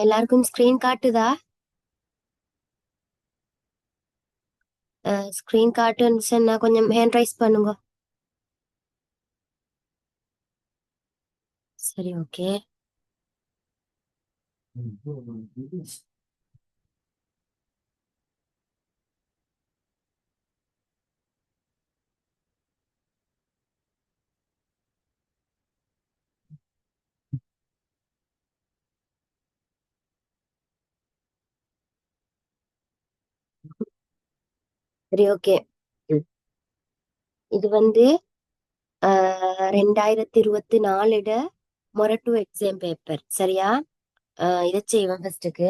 எல்லாருக்கும் screen காட்டுதா? Screen காட்டுன்னு சொன்னா கொஞ்சம் ஹேண்ட் ரைஸ் பண்ணுங்க. சரி, ஓகே. சரி, ஓகே. இது வந்து 2024 மொரட்டு எக்ஸாம் பேப்பர், சரியா? இதை செய்வோம் ஃபர்ஸ்ட்டுக்கு.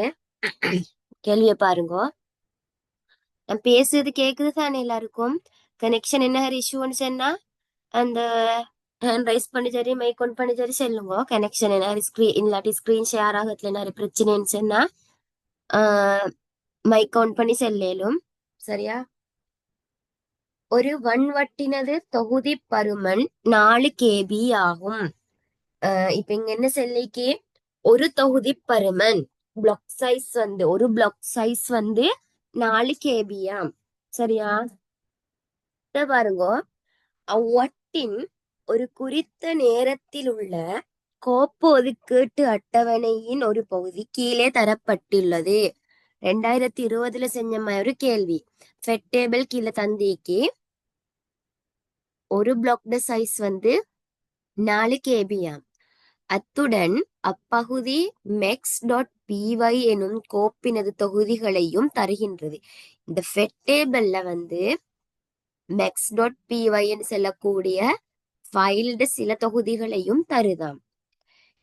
கேள்வியை பாருங்க. நான் பேசுறது கேக்குது தானே எல்லாருக்கும்? கனெக்ஷன் என்ன இஷ்யூன்னு சொன்னா அந்த ஹேண்ட் ரைஸ் பண்ணி சரி, மைக் ஒன் பண்ணி சரி சொல்லுங்க. கனெக்ஷன் என்ன ஸ்கிரீன் இல்லாட்டி ஸ்கிரீன் ஷேர் ஆகத்துல என்ன பிரச்சனைன்னு சொன்னா மைக் கவுண்ட் பண்ணி செல்லேலும், சரியா? ஒரு வன்வட்டினது தொகுதி பருமன் 4 KB ஆகும். இப்ப இங்க என்ன சொல்லிக்கு, ஒரு தொகுதி பருமன் ஒரு பிளாக் சைஸ் வந்து 4 KB சரியா? இத பாருங்க. அவ்வட்டின் ஒரு குறித்த நேரத்தில் உள்ள கோப்பு ஒதுக்கீட்டு அட்டவணையின் ஒரு பகுதி கீழே தரப்பட்டுள்ளது. 2020 செஞ்ச மாதிரி ஒரு கேள்வி. ஃபெட் டேபிள் கீழே தந்திக்கு ஒரு பிளாக்ட சைஸ் வந்து 4 KB. அத்துடன் அப்பகுதி mex.py எனும் கோப்பினது தொகுதிகளையும் தருகின்றது. இந்த ஃபெட் டேபிள்ல வந்து mex.py என்று செல்லக்கூடிய ஃபைல்டு சில தொகுதிகளையும் தருதாம்.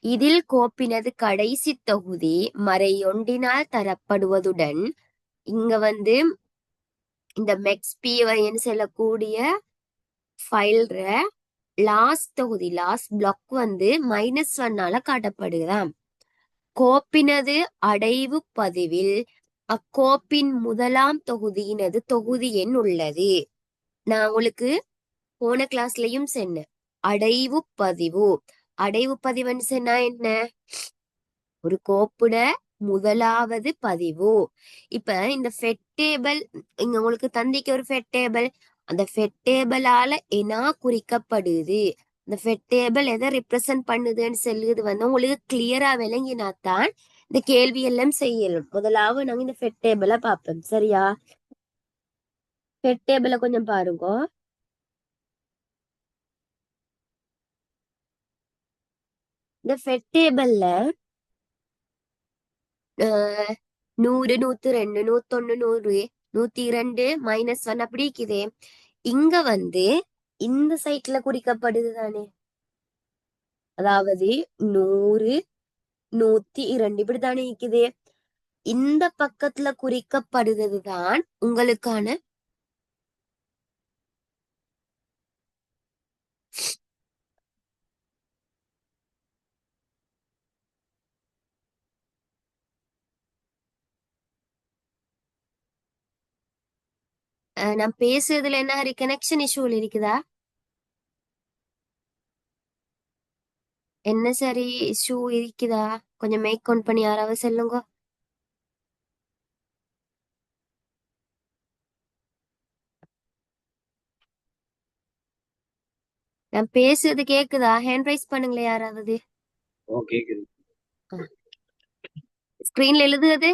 இதில் கோப்பினது கடைசி தொகுதி மறையொன்றினால் தரப்படுவதுடன் இங்க வந்து இந்த mex.py செல்லக்கூடிய ஃபைல்ற லாஸ்ட் தொகுதி லாஸ்ட் பிளாக் வந்து -1 காட்டப்படுகிறாம். கோப்பினது அடைவு பதிவில் அக்கோப்பின் முதலாம் தொகுதியினது தொகுதி எண் உள்ளது. நான் உங்களுக்கு போன கிளாஸ்லயும் சொன்னேன். அடைவு பதிவுன்னு சொன்னா என்ன? ஒரு கோப்புட முதலாவது பதிவு. இப்ப இந்த ஃபெட் டேபிள் இங்க உங்களுக்கு தந்திக்கு ஒரு ஃபெட் டேபிள், அந்த ஃபெட் டேபிளால என்ன குறிக்கப்படுது, இந்த ஃபெட் டேபிள் எதை ரிப்ரசன்ட் பண்ணுதுன்னு சொல்லுது வந்து உங்களுக்கு கிளியரா விளங்கினாத்தான் இந்த கேள்வி எல்லாம் செய்யலும். முதலாவது நாங்க இந்த ஃபெட் டேபிளை பார்ப்போம், சரியா? ஃபெட் டேபிளை கொஞ்சம் பாருங்க. இந்த ஃபெட் டேபிள்ல 100, 102, 101, 100, 102 -1 அப்படி இருக்குதே. இங்க வந்து இந்த சைட்ல குறிக்கப்படுது தானே, அதாவது 100, 102 இப்படித்தானே இருக்குது. இந்த பக்கத்துல குறிக்கப்படுறது தான் உங்களுக்கான நான் பேசுறதுல என்ன கனெக்ஷன் இஷ்யூல இருக்குதா? என்ன சரி இஷ்யூ இருக்குதா? கொஞ்சம் மேக் கவுண்ட் பண்ணி யாராவது சொல்லுங்க. நான் பேசுறது கேக்குதா? ஹேண்ட் ரைஸ் பண்ணுங்களே யாராவது. ஸ்கிரீன்ல எழுதுறது அது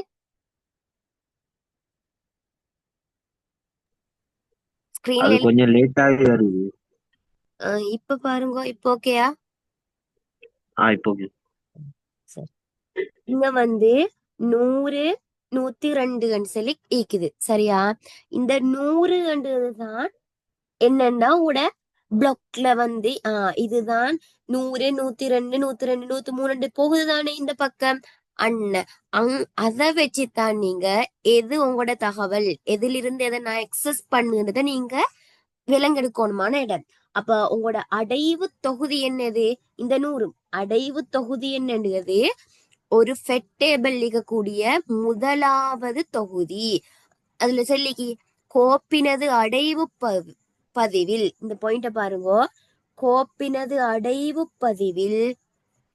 ஸ்கிரீன்ல கொஞ்சம் லேட்டாகி வருது. இப்ப பாருங்க, இப்ப ஓகேயா? இப்போ okay. சரி. இங்க வந்து 100, 102 சொல்லி ஈக்குது, சரியா? இந்த 100 தான் என்னன்னா உட பிளாக்ல வந்து இதுதான் 100, 102, 102, 103 போகுதுதானே இந்த பக்கம். அதை வச்சுதான் நீங்க எது உங்களோட தகவல், எதிலிருந்து எதை நான் எக்ஸஸ் பண்ணுன்றத நீங்க விலங்கெடுக்கணுமான இடம். அப்ப உங்களோட அடைவு தொகுதி என்னது? இந்த 100 அடைவு தொகுதி என்னது? ஒரு ஃபெட் டேபிள் இருக்கக்கூடிய முதலாவது தொகுதி. அதுல சொல்லிக்கு கோப்பினது அடைவு பதிவில் இந்த பாயிண்ட பாருங்க. கோப்பினது அடைவு பதிவில்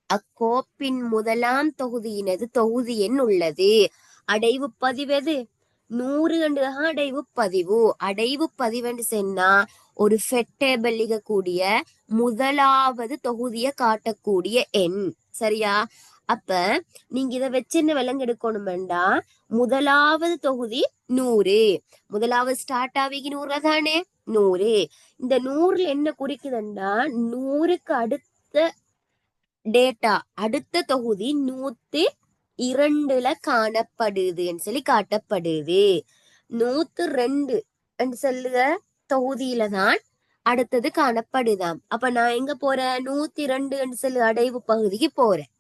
அக்கோப்பின் முதலாம் தொகுதியினது தொகுதி எண் உள்ளது. அடைவு பதிவது 100 என்றுதான் அடைவு பதிவு. அடைவு பதிவென்று சொன்னா ஒரு ஃபெட்டேபிள் கூடிய முதலாவது தொகுதியை காட்டக்கூடிய எண். சரியா? அப்ப நீங்க இதை வச்சு என்ன விலங்கெடுக்கணும்டா, முதலாவது தொகுதி 100. முதலாவது ஸ்டார்ட் ஆவிக்கு 100 தானே 100. இந்த 100ல என்ன குறிக்குதுண்டா, 100க்கு அடுத்த டேட்டா, அடுத்த தொகுதி 102ல காணப்படுதுன்னு சொல்லி காட்டப்படுது. 102 சொல்லுக தொகுதியில தான் அடுத்தது காணப்படுதாம். அப்ப நான் எங்க போறேன், 102 சொல்லு அடைவு பகுதிக்கு போறேன்.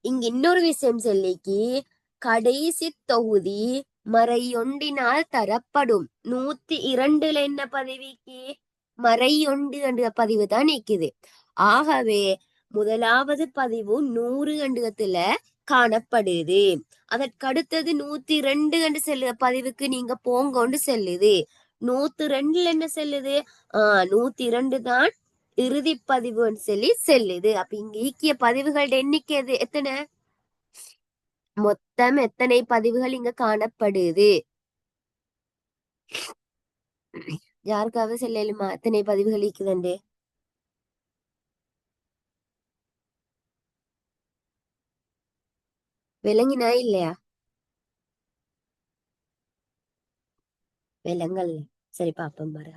இங்க இன்னொரு விஷயம் சொல்லிக்கு, கடைசி தொகுதி மறையொண்டினால் தரப்படும். 102ல என்ன பதிவுக்கு மறையொண்டு என்ற பதிவு தான் நிக்குது. ஆகவே முதலாவது பதிவு 100 எண்டுகத்துல காணப்படுது. அதற்கடுத்தது 102 என்று செல்லுத பதிவுக்கு நீங்க போங்கொண்டு செல்லுது. 102ல என்ன செல்லுது, 102 தான் இறுதி பதிவுன்னு சொல்லி செல்லுது. அப்ப இங்க ஈக்கிய பதிவுகளோட எண்ணிக்கை எத்தனை, மொத்தம் எத்தனை பதிவுகள் இங்க காணப்படுது? யாருக்காவது சொல்லலுமா எத்தனை பதிவுகள் இருக்குதுண்டு? விளங்கினா இல்லையா? விலங்கல். சரி பாப்போம் பாரு.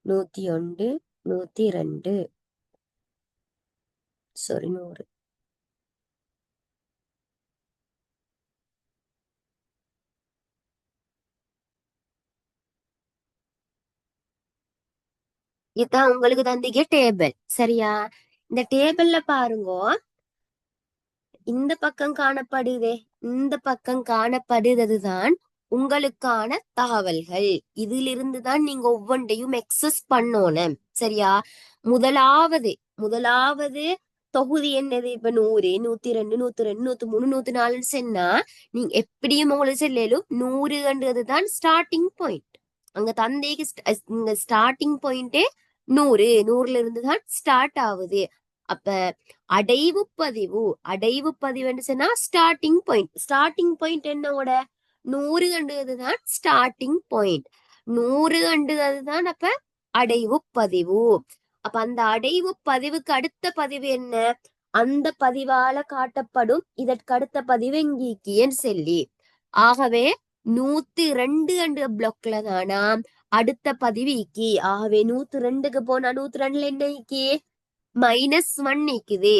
101, 102, சாரி 100. இதுதான் உங்களுக்கு தந்திக்க டேபிள். சரியா? இந்த டேபிள்ல பாருங்க, இந்த பக்கம் காணப்படுதே, இந்த பக்கம் காணப்படுறதுதான் உங்களுக்கான தகவல்கள். இதிலிருந்து தான் நீங்க ஒவ்வொன்றையும் எக்ஸஸ் பண்ணணும். சரியா? முதலாவது முதலாவது தொகுதி என்னது, இப்ப 100, 102, 102, 103, 104 சொன்னா நீங்க எப்படியும் உங்களுக்கு சொல்லலும் 100ன்றது தான் ஸ்டார்டிங் பாயிண்ட். அங்க தந்தைக்கு இங்க ஸ்டார்டிங் பாயிண்டே 100. 100ல இருந்து தான் ஸ்டார்ட் ஆகுது. அப்ப அடைவு பதிவுன்னு சொன்னா ஸ்டார்டிங் பாயிண்ட். ஸ்டார்டிங் பாயிண்ட் என்னோட 100 கண்டுதான் ஸ்டார்டிங் பாயிண்ட். 100 கண்டுதான் அப்ப அடைவு பதிவு. அப்ப அந்த அடைவு பதிவுக்கு அடுத்த பதிவு என்ன, அந்த பதிவால காட்டப்படும் இதற்கு அடுத்த பதிவு எங்கேன்னு சொல்லி. ஆகவே 102 என்ற பிளாக்ல தானா அடுத்த பதிவு இக்கி. ஆகவே 102க்கு போனா 102ல என்ன இக்கி, -1 நிக்குது.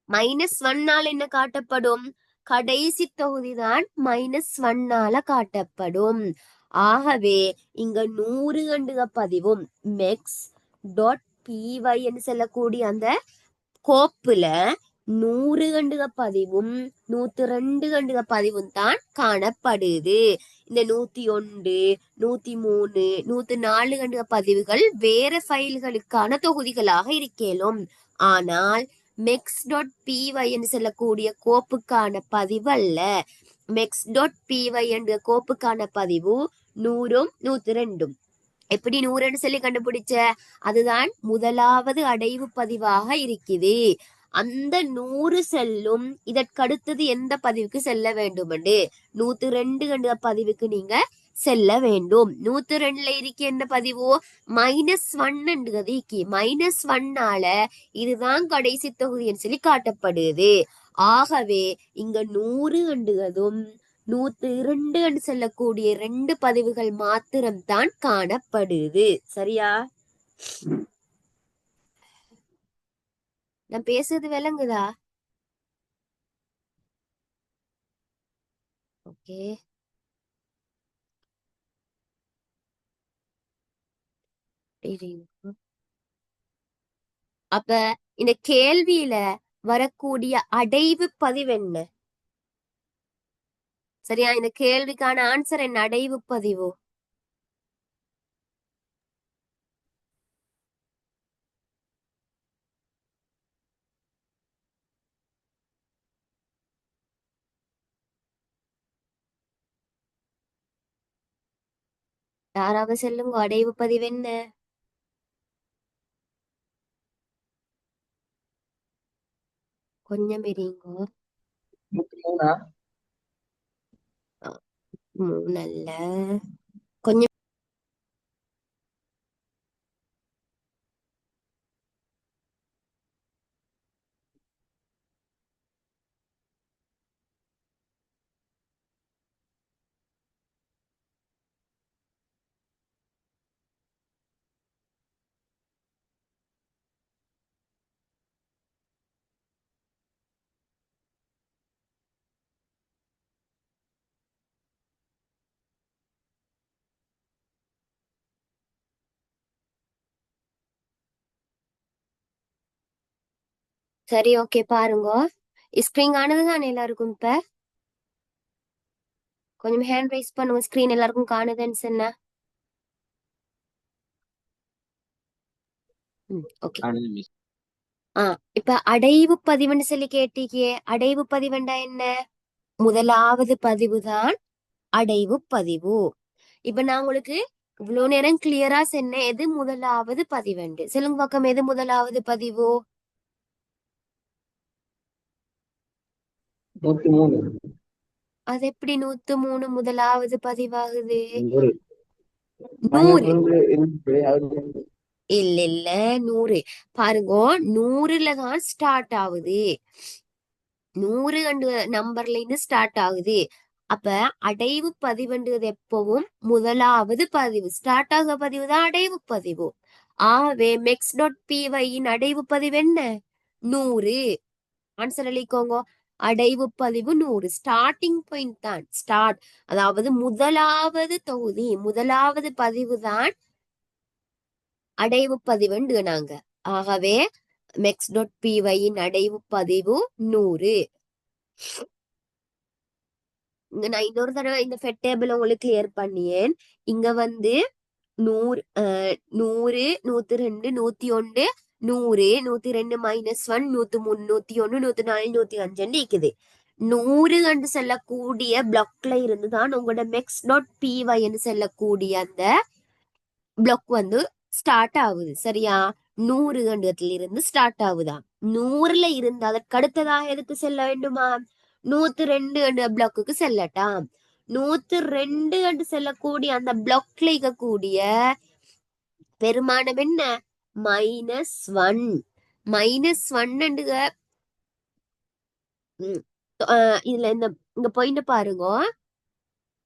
-1ஆல என்ன காட்டப்படும், கடைசி தொகுதி தான் -1ஆல காட்டப்படும். ஆகவே இங்க 100 கண்டுக பதிவும் mex.py என்று சொல்லக்கூடிய அந்த கோப்புல 100 கண்டுக பதிவும் 102 கண்டுக பதிவும் தான் காணப்படுது. இந்த 101, 103, 104 கண்டுக பதிவுகள் வேற ஃபைல்களுக்கான தொகுதிகளாக இருக்கலும். ஆனால் mex.py என்று சொல்லக்கூடிய கோப்புக்கான பதிவு அல்ல. mex.py என்ற கோப்புக்கான பதிவு 100ம் 102ம். எப்படி 100 சொல்லி கண்டுபிடிச்ச, அதுதான் முதலாவது அடைவு பதிவாக இருக்குது. அந்த 100 செல்லும் இதற்கடுத்தது எந்த பதிவுக்கு செல்ல வேண்டும், 102 என்ற பதிவுக்கு நீங்க செல்ல வேண்டும். 102ல இருக்கு என்ன பதிவு, -1 -1ஆல இதுதான் கடைசி தொகுதின்னு சொல்லி காட்டப்படுது. ஆகவே இங்க 100 கண்டுகதும் 102 என்று சொல்லக்கூடிய 2 பதிவுகள் மாத்திரம்தான் காணப்படுது. சரியா? நான் பேசுறது விளங்குதா? ஓகே. அப்ப இந்த கேள்வியில வரக்கூடிய அடைவு பதிவு என்ன? சரியா? இந்த கேள்விக்கான ஆன்சர் என்ன, அடைவு பதிவு. யாராவது சொல்லுங்க, அடைவு பதிவு என்ன? கொஞ்சம் பெரியங்கோ. 103 நல்ல கொஞ்சம். சரி, ஓகே, பாருங்க. ஸ்கிரீன் ஆனது தானே எல்லாருக்கும் இப்ப? கொஞ்சம் ஹேண்ட் ரைஸ் பண்ணுங்க, ஸ்கிரீன் எல்லாருக்கும் காணுதுன்னு சொன்ன. ஓகே. காணுது மிஸ். இப்ப அடைவு பதிவுன்னு சொல்லி கேட்டீங்க. அடைவு பதிவுண்டா என்ன? முதலாவது பதிவு தான் அடைவு பதிவு. இப்ப நான் உங்களுக்கு இவ்வளவு நேரம் கிளியரா சொன்னேன் எது முதலாவது பதிவுண்டு. சொல்லுங்க பக்கம், எது முதலாவது பதிவு? 103 அது எப்படி 103 முதலாவது பதிவாகுது? 100 நூறு. இருக்கு அது. இல்ல இல்ல, 100. பாருங்க, 100ல தான் ஸ்டார்ட் ஆகுது. 100 நம்பர்ல இருந்து ஸ்டார்ட் ஆகுது. அப்ப அடைவு பதிவுன்றது எப்பவும் முதலாவது பதிவு. ஸ்டார்ட் ஆக பதிவு தான் அடைவு பதிவு. ஆகவே மெக்ஸ் டாட் பிஒயின் அடைவு பதிவு என்ன? 100. ஆன்சர் அளிக்கோங்க. அடைவு பதிவு 100. ஸ்டார்டிங் பாயிண்ட் தான் ஸ்டார்ட், அதாவது முதலாவது தொகுதி, முதலாவது பதிவு தான் அடைவு பதிவுண்டு நாங்க. ஆகவே மெக்ஸ் டாட் பிஒயின் அடைவு பதிவு 100. இங்க நான் இன்னொரு தடவை இந்த ஃபெட் டேபிள் உங்களுக்கு கிளியர் பண்ணியேன். இங்க வந்து 100, 100, 102, 101, 100, 102 -1, 103, 101, 104, 105 இருக்குது. 100 என்று செல்லக்கூடிய பிளாக்ல இருந்து தான் உங்களோட மெக்ஸ் டாட் பிஒய் என்று செல்லக்கூடிய அந்த பிளாக் வந்து ஸ்டார்ட் ஆகுது. சரியா? 100 கண்டத்துல இருந்து ஸ்டார்ட் ஆகுதா? 100ல இருந்து அதற்கு அடுத்ததாக எதுக்கு செல்ல வேண்டுமா? 102 என்ற பிளாக்குக்கு செல்லட்டாம். 102 என்று செல்லக்கூடிய அந்த பிளாக்ல இருக்கக்கூடிய பெருமானம் என்ன? -1. -1 இதுல இங்க பாயிண்ட் பாருங்க.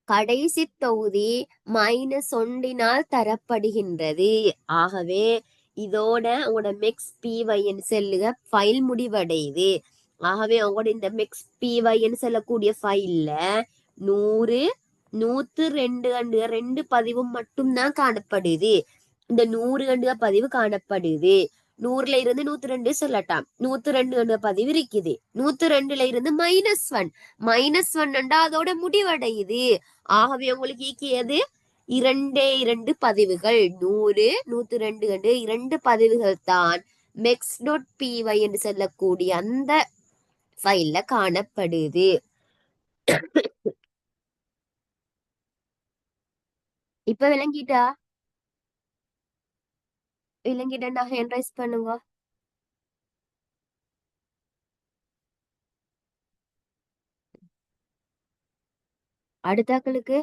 கடைசி தொகுதி -1 தரப்படுகின்றது. ஆகவே இதோட உங்களோட மெக்ஸ் பிஒய்ன்னு செல்லுக ஃபைல் முடிவடையுது. ஆகவே உங்களோட இந்த மெக்ஸ் பிஒய்ன்னு செல்லக்கூடிய ஃபைல்ல 100, 102 ரெண்டு பதிவும் மட்டும்தான் காணப்படுது. இந்த 100 பதிவு காணப்படுது. 100ல இருந்து 102 சொல்லட்டாம். 102 பதிவு இருக்குது. 102ல இருந்து -1. -1 அதோட முடிவடையுது. ஆகவே உங்களுக்கு ஈக்கியது 2 பதிவுகள். 100, 102 2 பதிவுகள் தான் மெக்ஸ் டாட் பிஒய் என்று சொல்லக்கூடிய அந்த ஃபைல்ல காணப்படுது. இப்ப விளங்கிட்டா? விளங்கிட்டா ஹேண்ட் ரைஸ் பண்ணுங்க. அடுத்தாக்களுக்கு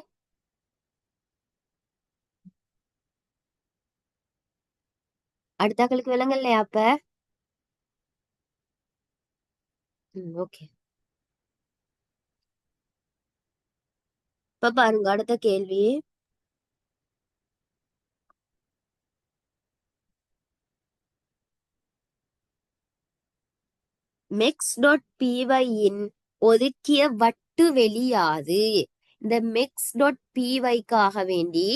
விளங்கலையா அப்ப? ஓகே. இப்ப பாருங்க அடுத்த கேள்வி. மெக்ஸ் டாட் பிஒயின் ஒதுக்கிய வட்டு வெளியாது. இந்த மெக்ஸ் டாட் பிஒய்க்காக வேண்டி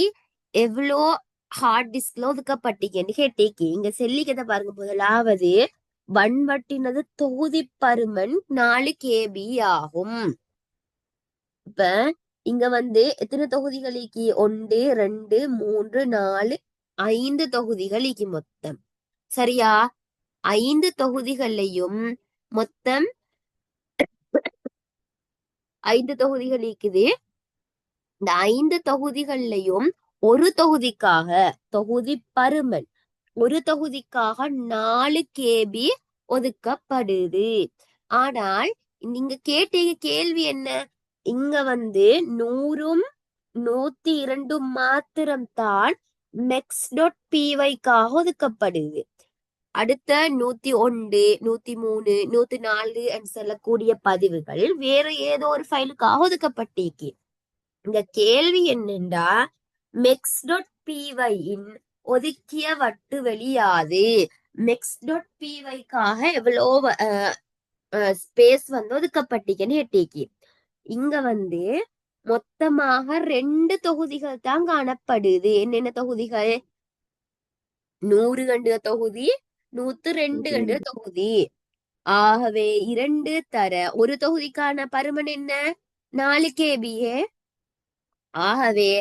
எவ்வளோ ஹார்ட் டிஸ்க்ல ஒதுக்கப்பட்டீங்கன்னு கேட்டீங்க. இங்க செல்லிக்கதை பாருங்க. முதலாவது வன்வட்டினது தொகுதி பருமன் 4 KB ஆகும். இப்ப இங்க வந்து எத்தனை தொகுதிகளுக்கு? 1, 2, 3, 4, 5 தொகுதிகளுக்கு மொத்தம். சரியா? 5 தொகுதிகளையும் மொத்தம் 5 தொகுதிகள் இருக்குது. இந்த 5 தொகுதிகள்லையும் ஒரு தொகுதிக்காக தொகுதி பருமன், ஒரு தொகுதிக்காக 4 KB ஒதுக்கப்படுது. ஆனால் நீங்க கேட்ட கேள்வி என்ன? இங்க வந்து 100ம் 102 மாத்திரம்தான் மெக்ஸ் டாட் பிவைக்காக ஒதுக்கப்படுது. அடுத்த 101 103 104 சொல்லக்கூடிய பதிவுகள் வேற ஏதோ ஒரு ஃபைலுக்காக ஒதுக்கப்பட்டிருக்கு. இந்த கேள்வி என்னண்டா மெக்ஸ் டாட் பிவை இன் ஒதுக்கிய வட்டு வெளியாது. மெக்ஸ் டாட் பிவைக்காக எவ்வளோ ஸ்பேஸ் வந்து ஒதுக்கப்பட்டிருக்குன்னு கேட்டிருக்கு. இங்க வந்து மொத்தமாக 2 தொகுதிகள் தான் காணப்படுது. என்னென்ன தொகுதிகள்? 100 கண்டு தொகுதி, 102 கண்டு தொகுதி. ஆகவே 2 தர ஒரு தொகுதிக்கான பருமன் என்ன? 4 கேபிஏ. ஆகவே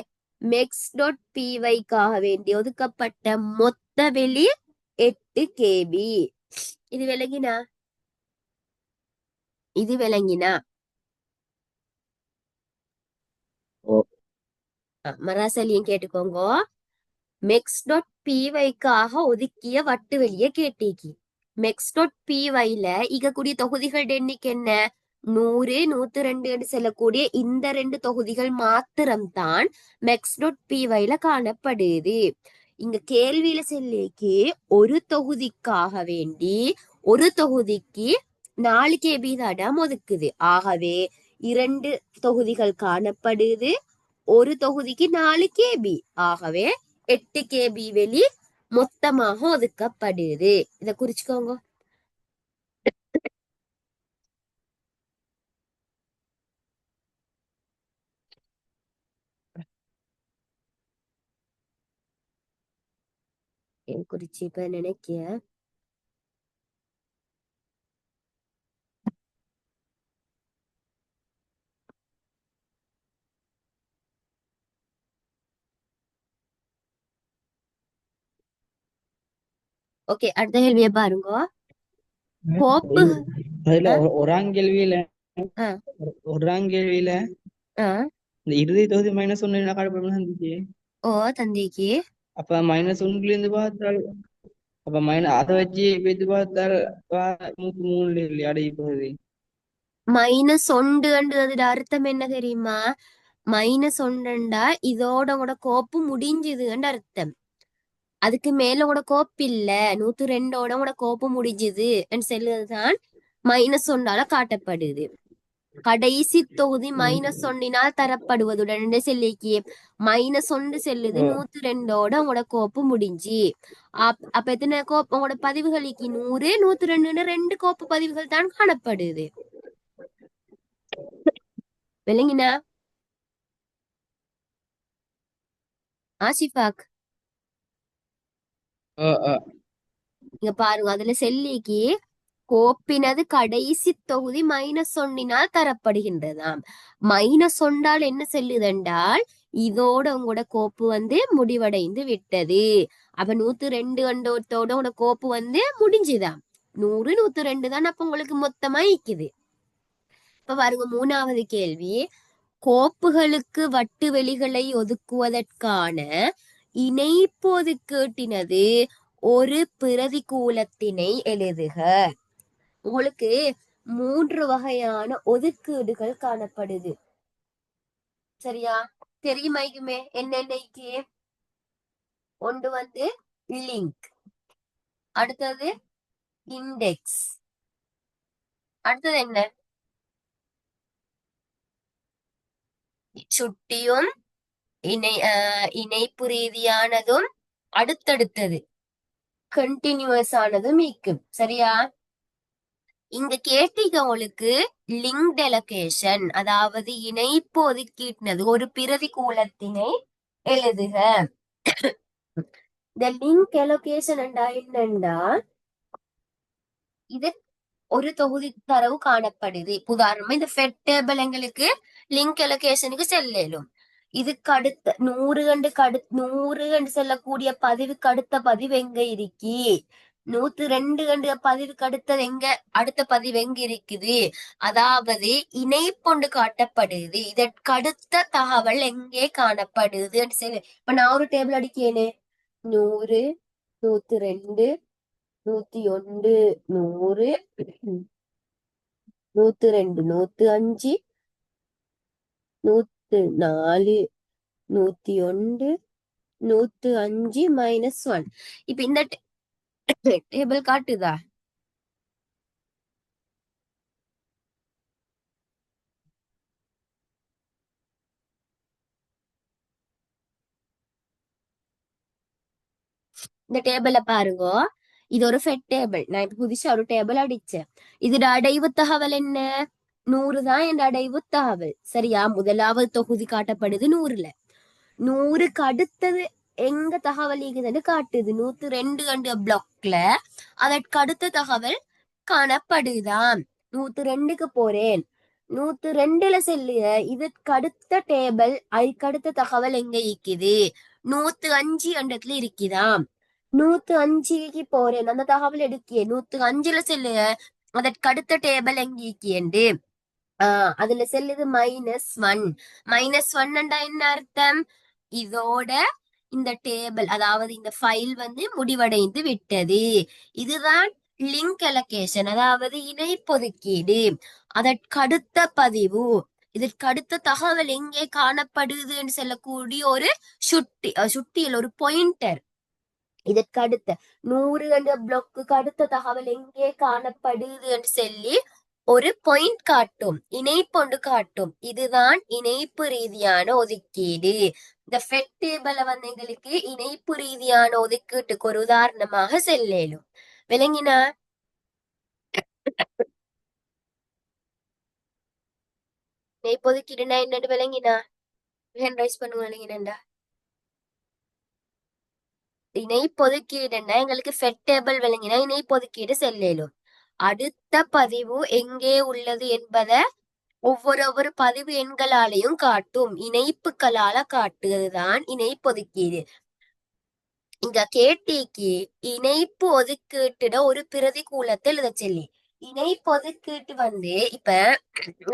மெக்ஸ் டாட் பிவைக்காக வேண்டி ஒதுக்கப்பட்ட மொத்த வெளி 8 கேபி. இது விளங்கினா? இது விளங்கினா மராசலியும் கேட்டுக்கோங்க. மெக்ஸ் டாட் பிவைக்காக ஒதுக்கிய வட்டு வெளிய கேட்டிக்கு. மெக்ஸ் டாட் பிவைல இகக்கூடிய தொகுதிகள் எண்ணிக்கை என்ன? 100 102 என்று செல்லக்கூடிய இந்த 2 தொகுதிகள் மாத்திரம்தான் மெக்ஸ் டாட் பிவைல காணப்படுது. இங்க கேள்வியில செல்லிக்கு ஒரு தொகுதிக்காக வேண்டி ஒரு தொகுதிக்கு 4 கேபி தான் ஒதுக்குது. ஆகவே 2 தொகுதிகள் காணப்படுது, ஒரு தொகுதிக்கு 4 கேபி. ஆகவே 8 கேபி வெளி மொத்தமாக ஒதுக்கப்படுது. இத குறிச்சுக்கோங்க. குறிச்சு இப்ப நினைக்க ஓகே. அடுத்த கேள்விய பாருங்க. கோப்பு அதுல ஒராங் கேள்வியில ஆ ஒராங் கேள்வியில ஆ இந்த இறுதி தொகுதி -1 காணப்படும் இருந்துச்சு. ஓ தந்திக்கு அப்ப -1 இருந்து பார்த்தால் அப்ப அதை வச்சு பேத்து பார்த்தால் 103 இல்லையா அடைய போகுது. -1 அர்த்தம் என்ன தெரியுமா? -1 இதோட கூட கோப்பு முடிஞ்சுதுன்னு அர்த்தம். அதுக்கு மேல கூட கோப்பு இல்ல, 102ஓட கூட கோப்பு முடிஞ்சுது செல்லுதான் -1 காட்டப்படுது. கடைசி தொகுதி -1 தரப்படுவதுடன் செல்லிக்கு -1 செல்லுது 102ஓட உங்களோட கோப்பு முடிஞ்சு. அப்ப எத்தனை கோப்பு உங்களோட பதிவுகளுக்கு? 100 102 2 கோப்பு பதிவுகள் தான் காணப்படுது. விளங்கினா ஆசிஃபாக்? இங்க பாருங்க, அதுல செல்லிக்கு கோப்பினது கடைசி தொகுதி -1 தரப்படுகின்றதாம். -1 என்ன செல்லுதென்றால் இதோட உங்களோட கோப்பு வந்து முடிவடைந்து விட்டது. அப்ப 102 கண்டோட உங்களோட கோப்பு வந்து முடிஞ்சுதான். 100 102 தான் அப்ப உங்களுக்கு மொத்தமா இருக்குது. இப்ப பாருங்க, 3வது கேள்வி. கோப்புகளுக்கு வட்டு வெளிகளை ஒதுக்குவதற்கான இணைப்பு ஒதுக்கீட்டினது ஒரு பிரதிகூலத்தினை எழுதுக. உங்களுக்கு 3 வகையான ஒதுக்கீடுகள் காணப்படுது. சரியா? தெரியுமாய்க்குமே என்னென்னைக்கு? ஒன்று வந்து லிங்க், அடுத்தது இண்டெக்ஸ், அடுத்தது என்ன? சுட்டியும் இணைப்பு ரீதியானதும் அடுத்தடுத்தது கண்டினியூஸ் ஆனதும் ஈக்கும். சரியா? இங்க கேட்டீங்க உங்களுக்கு லிங்க் டெலொகேஷன், அதாவது இணைப்பு ஒதுக்கீட்டினது ஒரு பிரதிகூலத்தினை எழுதுக. இந்த லிங்க் எலோகேஷன் என்னண்டா இது ஒரு தொகுதி தரவு காணப்படுது. உதாரணமா இந்த ஃபெட் டேபிள் எங்களுக்கு லிங்க் எலோகேஷனுக்கு செல்லும். இதுக்கு அடுத்த 100 கண்டு செல்லக்கூடிய பதிவுக்கு அடுத்த பதிவு எங்க இருக்கி? 102 கண்டு பதிவுக்கு அடுத்தது எங்க? அடுத்த பதிவு எங்க இருக்குது? அதாவது இணைப்பொண்டு காட்டப்படுது. இதற்கடுத்த தகவல் எங்கே காணப்படுது சொல்லி. இப்ப நான் ஒரு டேபிள் அடிக்கேனே, 100 102 101 100 102, 105, 104, 101, 105 -1. இப்ப இந்த டேபிள் காட்டுதா? இந்த டேபிள பாருங்க. இது ஒரு ஃபெட் டேபிள். நான் இப்ப புதுசா ஒரு டேபிள் அடிச்சேன். இதோட அடைவு தகவல் என்ன? 100 தான் என் அடைவு தகவல். சரியா? முதலாவது தொகுதி காட்டப்படுது 100ல. 100க்கு அடுத்தது எங்க தகவல் இருக்குதுன்னு காட்டுது 102 கண்ட பிளாக்ல. அதற்கு அடுத்த தகவல் காணப்படுதாம். 102க்கு போறேன். 102ல செல்லுக. இதற்கு அடுத்த டேபிள், அதுக்கு அடுத்த தகவல் எங்க இருக்குது? 105 இடத்துல இருக்குதாம். 105க்கு போறேன். அந்த தகவல் எடுக்கியே 105ல செல்லுக. அதற்கு அடுத்த டேபிள் எங்க இருக்கேண்டு? அதுல செல்லுது -1. -1 என்ன அர்த்தம்? இதோட இந்த டேபிள், அதாவது இந்த ஃபைல் வந்து முடிவடைந்து விட்டது. இதுதான் லிங்க் அலோகேஷன், அதாவது இணைப்பொதுக்கீடு. அதற்கடுத்த பதிவு, இதற்கடுத்த தகவல் எங்கே காணப்படுதுன்னு சொல்லக்கூடிய ஒரு சுட்டியில் ஒரு பாயிண்டர். இதற்கடுத்த 100 என்ற பிளாக்கு அடுத்த தகவல் எங்கே காணப்படுது என்று சொல்லி ஒரு பாயிண்ட் காட்டும், இணைப்பொண்டு காட்டும். இதுதான் இணைப்பு ரீதியான ஒதுக்கீடு. இந்த ஃபெட் டேபிள வந்து எங்களுக்கு இணைப்பு ரீதியான ஒதுக்கீட்டுக்கு ஒரு உதாரணமாக செல்லும். விளங்கினா? இணைப்பு ஒதுக்கீடுனா என்னன்னு விளங்கினா? ஹேண்ட் ரைஸ் பண்ணுங்க. விளங்கினா? இணைப்பொதுக்கீடுன்னா எங்களுக்கு ஃபெட் டேபிள் விளங்கினா இணைப்பொதுக்கீடு செல்லும். அடுத்த பதிவு எங்கே உள்ளது என்பதை ஒவ்வொரு பதிவு எண்களாலையும் காட்டும், இணைப்புகளால காட்டுவதுதான் இணைப்பொதுக்கீடு. இங்க கேட்டிக்கு இணைப்பு ஒதுக்கீட்டுட ஒரு பிரதிகூலத்தில் இதை சொல்லி. இணைப்பு ஒதுக்கீட்டு வந்து இப்ப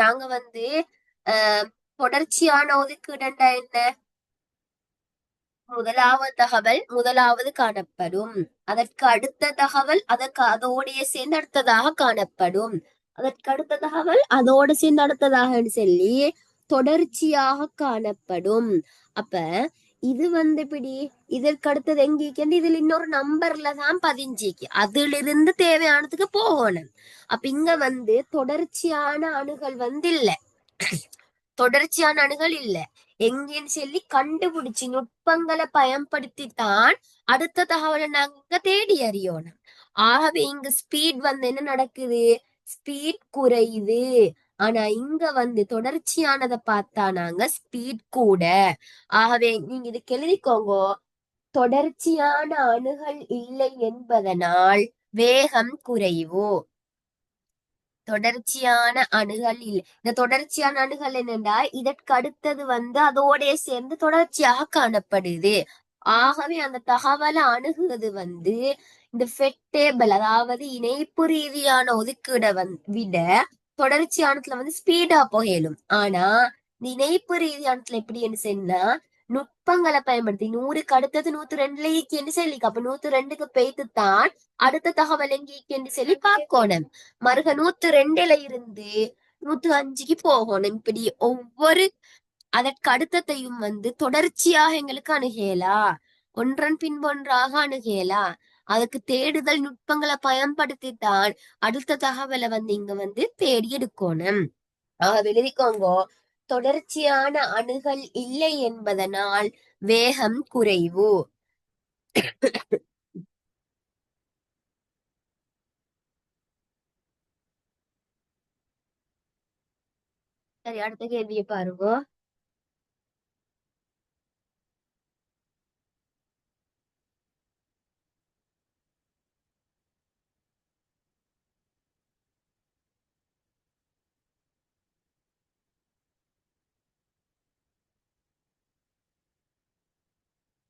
நாங்க வந்து தொடர்ச்சியான ஒதுக்கீடுண்டா என்ன? முதலாவது தகவல் முதலாவது காணப்படும். அதற்கு அடுத்த தகவல் அதற்கு அதோடைய சேர்ந்து அடுத்ததாக காணப்படும். அதற்கு அடுத்த தகவல் அதோட சேர்ந்து அடுத்ததாக சொல்லி தொடர்ச்சியாக காணப்படும். அப்ப இது வந்து இப்படி இதற்கு அடுத்தது எங்கிக்கு? இதுல இன்னொரு நம்பர்ல தான் பதிஞ்சிக்கு. அதுல இருந்து தேவையானதுக்கு போகணும். அப்ப இங்க வந்து தொடர்ச்சியான அணுகல் வந்து இல்ல. தொடர்ச்சியான அணுகல் இல்ல. எங்கன்னு சொல்லி கண்டுபிடிச்சு நுட்பங்களை பயன்படுத்தித்தான் அடுத்த தகவலை நாங்க தேடி அறியணும். ஆகவே இங்க ஸ்பீட் வந்து என்ன நடக்குது? ஸ்பீட் குறையுது. ஆனா இங்க வந்து தொடர்ச்சியானதை பார்த்தா நாங்க ஸ்பீட் கூட. ஆகவே நீங்க இதுக்கு எழுதிக்கோங்க. தொடர்ச்சியான அணுகல் இல்லை என்பதனால் வேகம் குறைவு. தொடர்ச்சியான அணுகல் இல்லை. இந்த தொடர்ச்சியான அணுகல் என்னண்டா இதற்கு அடுத்தது வந்து அதோட சேர்ந்து தொடர்ச்சியாக காணப்படுது. ஆகவே அந்த தகவலை அணுகுவது வந்து இந்த ஃபெட் டேபிள், அதாவது இணைப்பு ரீதியான ஒதுக்கீடை விட தொடர்ச்சியானத்துல வந்து ஸ்பீடா போகலும். ஆனா இந்த இணைப்பு ரீதியானத்துல எப்படின்னு சொன்னா நுட்பங்களை பயன்படுத்தி 100க்கு அடுத்தது 102ல ஈக்கின்னு சொல்லிக்கு. அப்ப 102க்கு பெய்துத்தான் அடுத்த தகவல் எங்கேன்னு சொல்லி பார்க்கணும். மறுக 102ல இருந்து 105க்கு போகணும். இப்படி ஒவ்வொரு அதற்கு அடுத்ததையும் வந்து தொடர்ச்சியாக எங்களுக்கு அணுகலா, ஒன்றன் பின்பொன்றாக அணுகலா. அதுக்கு தேடுதல் நுட்பங்களை பயன்படுத்தித்தான் அடுத்த தகவலை வந்து இங்க வந்து தேடி எடுக்கணும். எழுதிக்கோங்க. தொடர்ச்சியான அணுகல் இல்லை என்பதனால் வேகம் குறைவு. சரி, அடுத்த கேள்வியை பாருங்க.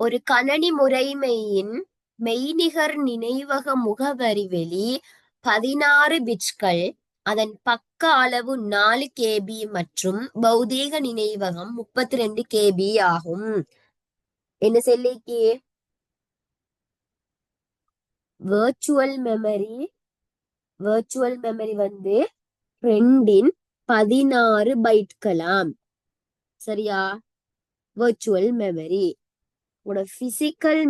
ஒரு கணனி முறைமையின் மெய்நிகர் நினைவக முகவரி வெளி 16 பிட்கள், அதன் பக்க அளவு 4 KB மற்றும் பௌதீக நினைவகம் 32 KB ஆகும். என்ன சொல்லிக்கு? வேர்ச்சுவல் மெமரி வந்து 2 16 பைட்களாம். சரியா? Virtual memory. உங்களோட பிசிக்கல்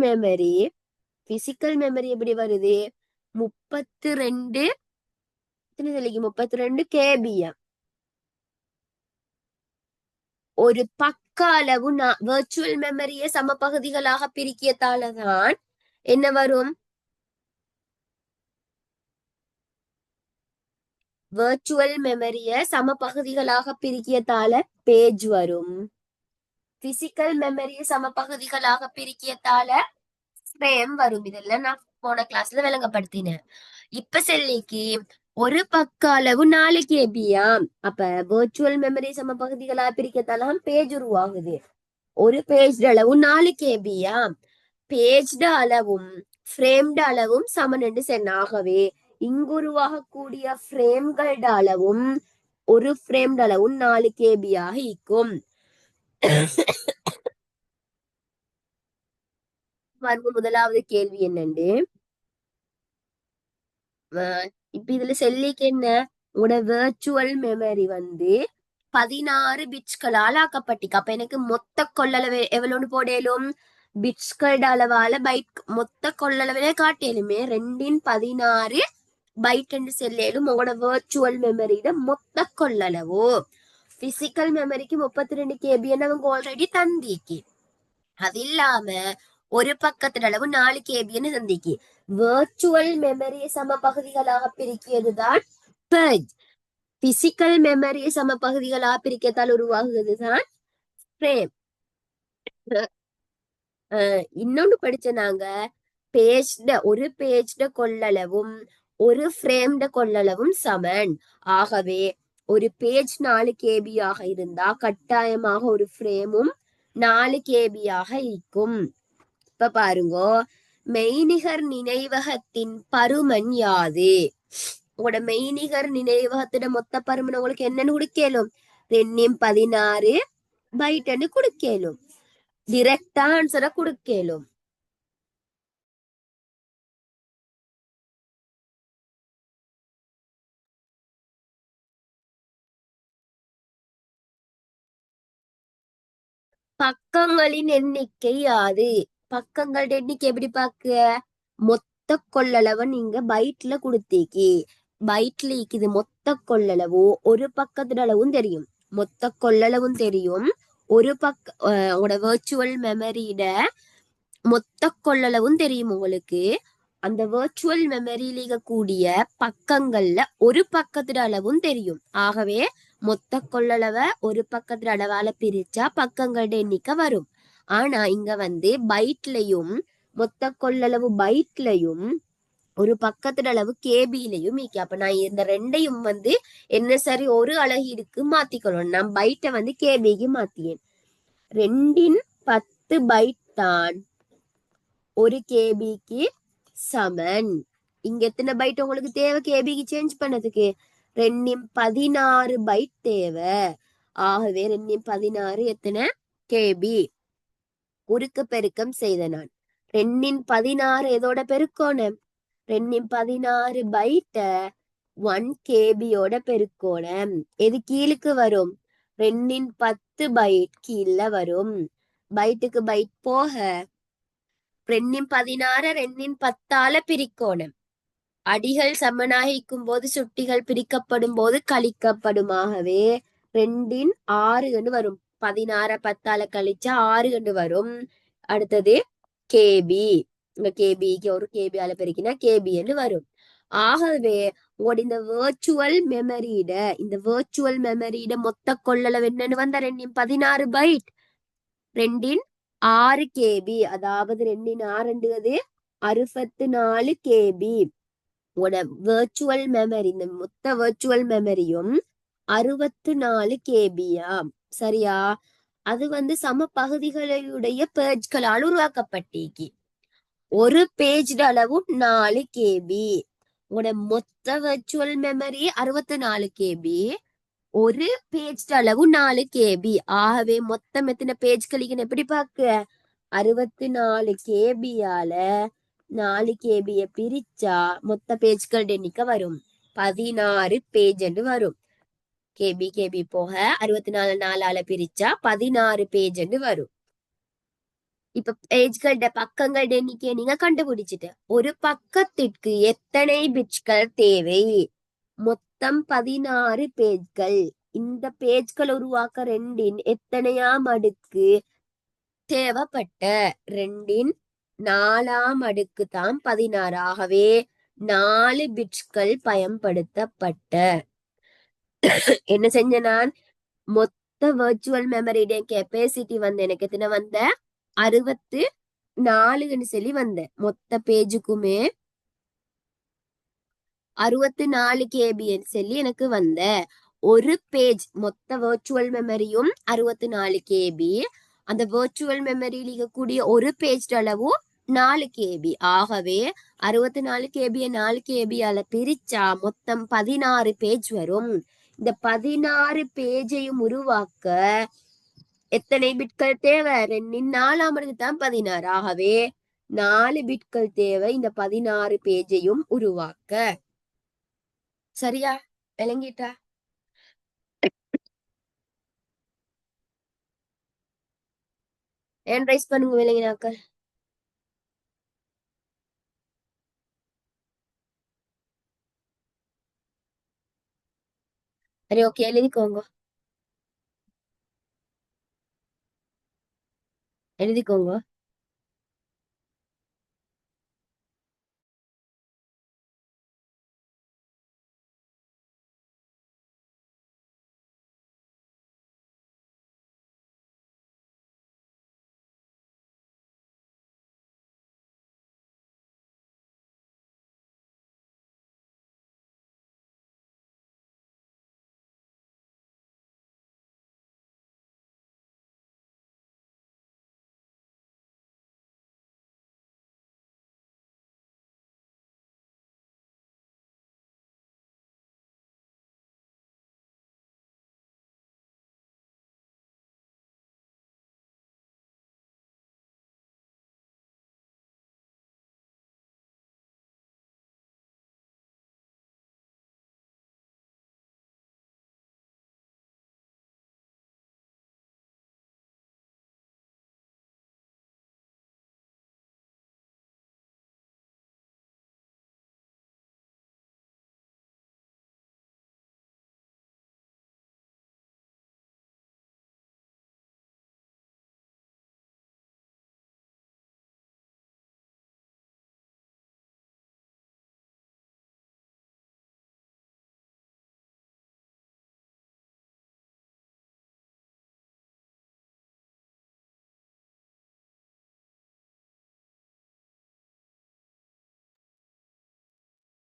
மெமரி எப்படி வருது? 32 32 கேபியா. ஒரு பக்க அளவு வெர்ச்சுவல் மெமரியை சம பகுதிகளாக பிரிக்கியதாலதான் என்ன வரும்? வெர்ச்சுவல் மெமரிய சம பகுதிகளாக பிரிக்கியதால பேஜ் வரும். பிசிக்கல் மெமரிய சம பகுதிகளாக பிரிக்கியதால ஃப்ரேம் வரும். இதெல்லாம் நான் போன கிளாஸ்ல விளங்கப்படுத்தினேன். இப்ப செல்லிக்கு ஒரு பக்க அளவு 4 கேபியாம். அப்ப வெர்ச்சுவல் மெமரி சம பகுதிகளாக பிரிக்கத்தால பேஜ் உருவாகுது. ஒரு பேஜ் அளவு 4 கேபியாம். பேஜ்ட அளவும் ஃப்ரேம்ட அளவும் சமன் சென்னாகவே இங்கு உருவாகக்கூடிய ஃப்ரேம்களோட அளவும் ஒரு ஃப்ரேம்ட அளவும் 4 கேபியாக இருக்கும். முதலாவது கேள்வி என்னண்டு, இப்ப இதுல செல்லிக்கு என்ன, உங்களோட வெர்ச்சுவல் மெமரி 16 பிட்ஸ்களால் ஆக்கப்பட்டிருக்கு. அப்ப எனக்கு மொத்த கொள்ளளவு எவ்வளவுன்னு போடலும்? பிட்ஸ்களோட அளவால பைட் மொத்த கொள்ளளவிலே காட்டலுமே 2 16 பைட் என்று செல்லும். உங்களோட வெர்ச்சுவல் மெமரியிட மொத்த கொள்ளளவு. பிசிக்கல் மெமரிக்கு 32 கேபி அவங்க ஆல்ரெடி தந்திக்கு. அது இல்லாம ஒரு பக்கத்துல அளவு 4 கேபின்னு தந்திக்கு. வெர்ச்சுவல் மெமரியை சம பகுதிகளாக பிரிக்கியதுதான் பேஜ். பிசிக்கல் மெமரியை சம பகுதிகளாக பிரிக்கத்தால் உருவாகுதுதான் ஃப்ரேம். இன்னொன்னு படிச்ச நாங்க ஒரு பேஜ்ட கொள்ளளவும் ஒரு ஃப்ரேம்ட கொள்ளளவும் சமன். ஆகவே ஒரு பேஜ் 4 கேபியாக இருந்தா கட்டாயமாக ஒரு ஃப்ரேமும் 4 கேபியாக இருக்கும். இப்ப பாருங்க, மெய்நிகர் நினைவகத்தின் பருமன் யாது? உங்களோட மெய்நிகர் நினைவகத்தோட மொத்த பருமன் உங்களுக்கு என்னன்னு குடுக்கலும்? 2 16 பைட்னு குடுக்கலும். டிரெக்டா ஆன்சரை குடுக்கலும். பக்கங்களின் எண்ணிக்கை யாது? பக்கங்களோட எண்ணிக்கை எப்படி பாக்க? மொத்த கொள்ளளவை நீங்க பைட்ல குடுத்தீக்கி. பைட்ல இது மொத்த கொள்ளளவு ஒரு பக்கத்துல அளவும் தெரியும். மொத்த கொள்ளளவும் தெரியும். ஒரு உங்களோட வெர்ச்சுவல் மெமரியிட மொத்த கொள்ளளவும் தெரியும் உங்களுக்கு. அந்த வெர்ச்சுவல் மெமரியில இருக்கக்கூடிய பக்கங்கள்ல ஒரு பக்கத்துல அளவும் தெரியும். ஆகவே மொத்த கொள்ளளவை ஒரு பக்கத்துல அளவால பிரிச்சா பக்கங்களோட எண்ணிக்கை வரும். ஆனா இங்க பைட்லயும் மொத்த கொள்ளளவு பைட்லயும் ஒரு பக்கத்துல அளவு கேபிலையும் இருக்கு. அப்ப நான் இந்த ரெண்டையும் என்ன சரி ஒரு அலகிற்கு மாத்திக்கணும். நான் பைட்டை கேபிக்கு மாத்தியேன். 2 பைட் தான் ஒரு கேபிக்கு சமன். இங்க எத்தனை பைட் உங்களுக்கு தேவை கேபிக்கு சேஞ்ச் பண்ணதுக்கு? 2 16 பைட் தேவை. ஆகவே 2 16 எத்தனை கேபி? குறுக்கு பெருக்கம் செய்த நான் 2 16 எதோட பெருக்கோணம்? 2 16 பைட்ட 1 கேபியோட பெருக்கோணம். எது கீழுக்கு வரும்? 2 பைட் கீழ வரும். பைட்டுக்கு பைட் போக 2 16 2 பிரிக்கோணம். அடிகள் சமனாகிக்கும் போது சுட்டிகள் பிரிக்கப்படும் போது கழிக்கப்படுமாகவே 2 6 வரும். 16 10 கழிச்சா 6 வரும். அடுத்தது கேபி. இங்க கேபிக்கு ஒரு கேபியால பெருக்கினா கேபின்னு வரும். ஆகவே உங்களோட இந்த வெர்ச்சுவல் மெமரியிட மொத்த கொள்ளளவு என்னன்னு 2 16 பைட் 2 கேபி. அதாவது 2 64 கேபி. உங்களோட வெர்ச்சுவல் மெமரி இந்த மொத்த வெர்ச்சுவல் மெமரியும் 64 கேபியாம். சரியா? அது சம பகுதிகளுடைய பேஜ்களால் உருவாக்கப்பட்டிருக்கு. ஒரு பேஜ் அளவு 4 கேபி. உங்களோட மொத்த வெர்ச்சுவல் மெமரி 64 கேபி. ஒரு பேஜ் அளவு 4 கேபி. ஆகவே மொத்தம் எத்தனை பேஜ்கள் எப்படி பார்க்க? 64 கேபியால 4 கேபிய பிரிச்சா மொத்த பேஜ்கள் எண்ணிக்கை வரும் 16 பேஜ் என்று வரும். கேபி கேபி போக 64 நாலால பிரிச்சா 16 பேஜ் வரும். இப்ப பேஜ்களோட பக்கங்களோட எண்ணிக்கையை நீங்க கண்டுபிடிச்சிட்டு ஒரு பக்கத்திற்கு எத்தனை பிட்கள் தேவை? மொத்தம் 16 பேஜ்கள். இந்த பேஜ்கள் உருவாக்க ரெண்டின் எத்தனையாம் அடுக்கு தேவைப்பட்ட? ரெண்டின் 4ஆம் அடுக்கு தான் 16. ஆகவே 4 பிட்கள் பயன்படுத்தப்பட்ட. என்ன செஞ்ச நான்? மொத்த வர்ச்சுவல் மெமரியுடைய கெப்பாசிட்டி வந்து எனக்கு எத்தனை வந்த? 64ன்னு சொல்லி வந்த. மொத்த பேஜுக்குமே 64 கேபின்னு சொல்லி எனக்கு வந்த. ஒரு பேஜ் மொத்த வர்ச்சுவல் மெமரியும் 64 கேபி. அந்த வர்ச்சுவல் மெமரியில் இருக்கக்கூடிய ஒரு பேஜ் அளவும் 4 கேபி. ஆகவே 64 கேபியை 4 கேபியால பிரிச்சா மொத்தம் 16 பேஜ் வரும். இந்த 16 பேஜையும் உருவாக்க எத்தனை பிட்கள் தேவை? 2 4ஆம் அடுக்கு தான் 16. ஆகவே 4 பிட்கள் தேவை இந்த 16 பேஜையும் உருவாக்க. சரியா? விளங்கிட்டா? ஹேண்ட் ரைஸ் பண்ணுங்க விளங்கினாக்கள். சரி, ஓகே, எழுதிக்கோங்க. எழுதிக்கோங்க.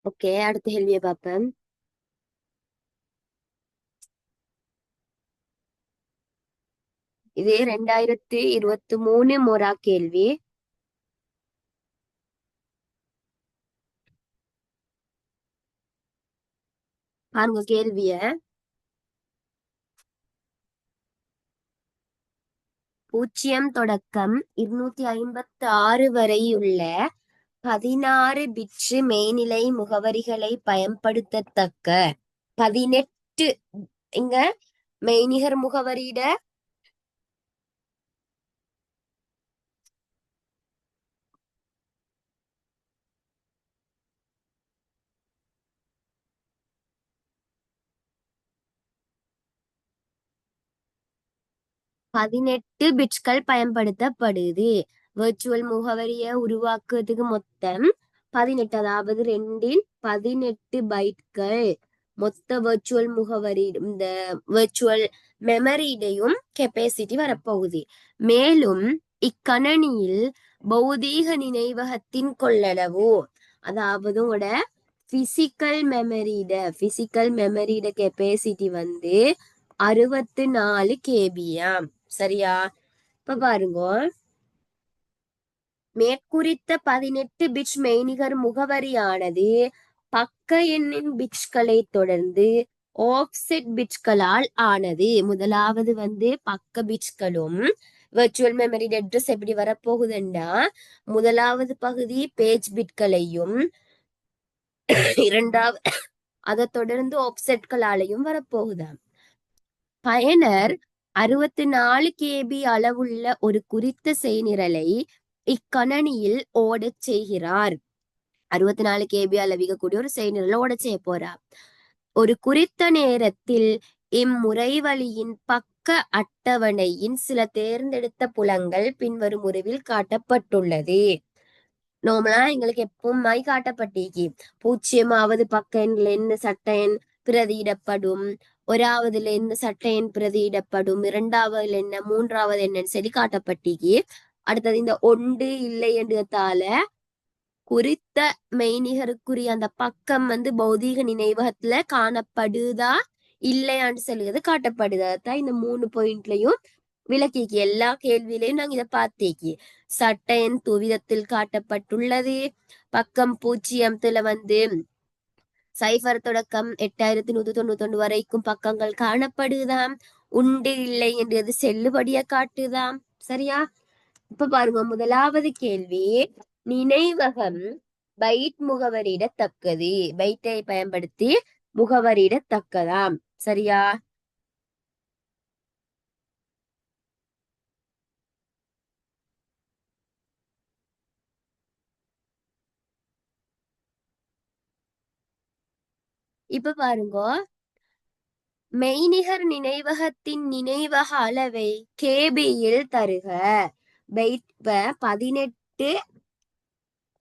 ஓகே, அடுத்த கேள்வியை பார்ப்பேன். இது 2023 மொரா கேள்வி. பாருங்க கேள்விய. 0 தொடக்கம் 256 வரையுள்ள 16 பிட்ஸ் மெய்நிலை முகவரிகளை பயன்படுத்தத்தக்க 18 இங்க மெய்நிகர் முகவரியிட 18 பிட்கள் பயன்படுத்தப்படுது. வெர்ச்சுவல் முகவரியை உருவாக்குறதுக்கு மொத்தம் 18, அதாவது 2இன் 18 பைட்கள். மொத்த வெர்ச்சுவல் முகவரி இந்த வெர்ச்சுவல் மெமரியுடையும் கெப்பாசிட்டி வரப்போகுது. மேலும் இக்கணனியில் பௌதீக நினைவகத்தின் கொள்ளளவு, அதாவது உங்களோட பிசிக்கல் மெமரியிட கெப்பாசிட்டி வந்து 64 கேபியாம். சரியா? இப்ப பாருங்க, மேற்குறித்த 18 பிட்ஸ் மெய்நிகர் முகவரியானது பக்க எண்ணின் பிட்ஸ்களை தொடர்ந்து ஆஃப்செட் பிட்ஸ்களால் ஆனது. முதலாவது வந்து பக்க பிட்ஸ்களும் வெர்ச்சுவல் மெமரி அட்ரஸ் எப்படி வரப்போகுதுன்னா, முதலாவது பகுதி பேஜ் பிட்களையும் இரண்டாவது அதை தொடர்ந்து ஆப்செட்களாலையும் வரப்போகுதாம். பயனர் 64 KB அளவுள்ள ஒரு குறித்த செய்நிரலை இக்கணனியில் ஓடச் செய்கிறார். 64 KB அளவிக்கக்கூடிய ஒரு செய்நிரலை ஓடச் செய்ய போறார். ஒரு குறித்த நேரத்தில் இம்முறை வழியின் பக்க அட்டவணையின் சில தேர்ந்தெடுத்த புலங்கள் பின்வரும் உருவில் காட்டப்பட்டுள்ளது. நார்மலா எங்களுக்கு எப்பவுமாய் காட்டப்பட்டிருக்கு. 0வது பக்க எண்ல என்ன சட்ட எண் பிரதியிடப்படும், 1வதுல என்ன சட்ட எண் பிரதியிடப்படும், 2வதுல என்ன, 3வது என்னன்னு சொல்லி காட்டப்பட்டிருக்கு. அடுத்தது இந்த ஒன்று இல்லை என்றதால குறித்த மெய்நிகருக்குரிய அந்த பக்கம் பௌதீக நினைவகத்துல காணப்படுதா இல்லையான்னு சொல்லுறது காட்டப்படுதா தான் இந்த 3 பாயிண்ட்லயும் விளக்கிக்கு. எல்லா கேள்வியிலையும் நாங்க இதை பார்த்தேக்கி. சட்ட எண் துவிதத்தில் காட்டப்பட்டுள்ளது. பக்கம் 0 சைபர் தொடக்கம் 8191 வரைக்கும் பக்கங்கள் காணப்படுதாம். உண்டு இல்லை என்றது செல்லுபடியா காட்டுதாம். சரியா? இப்ப பாருங்க, முதலாவது கேள்வி, நினைவகம் பைட் முகவரியிடத்தக்கது. பைட்டை பயன்படுத்தி முகவரியிடத்தக்கதாம். சரியா? இப்ப பாருங்க, மெய்நிகர் நினைவகத்தின் நினைவக அளவை கேபியில் தருக. பைட்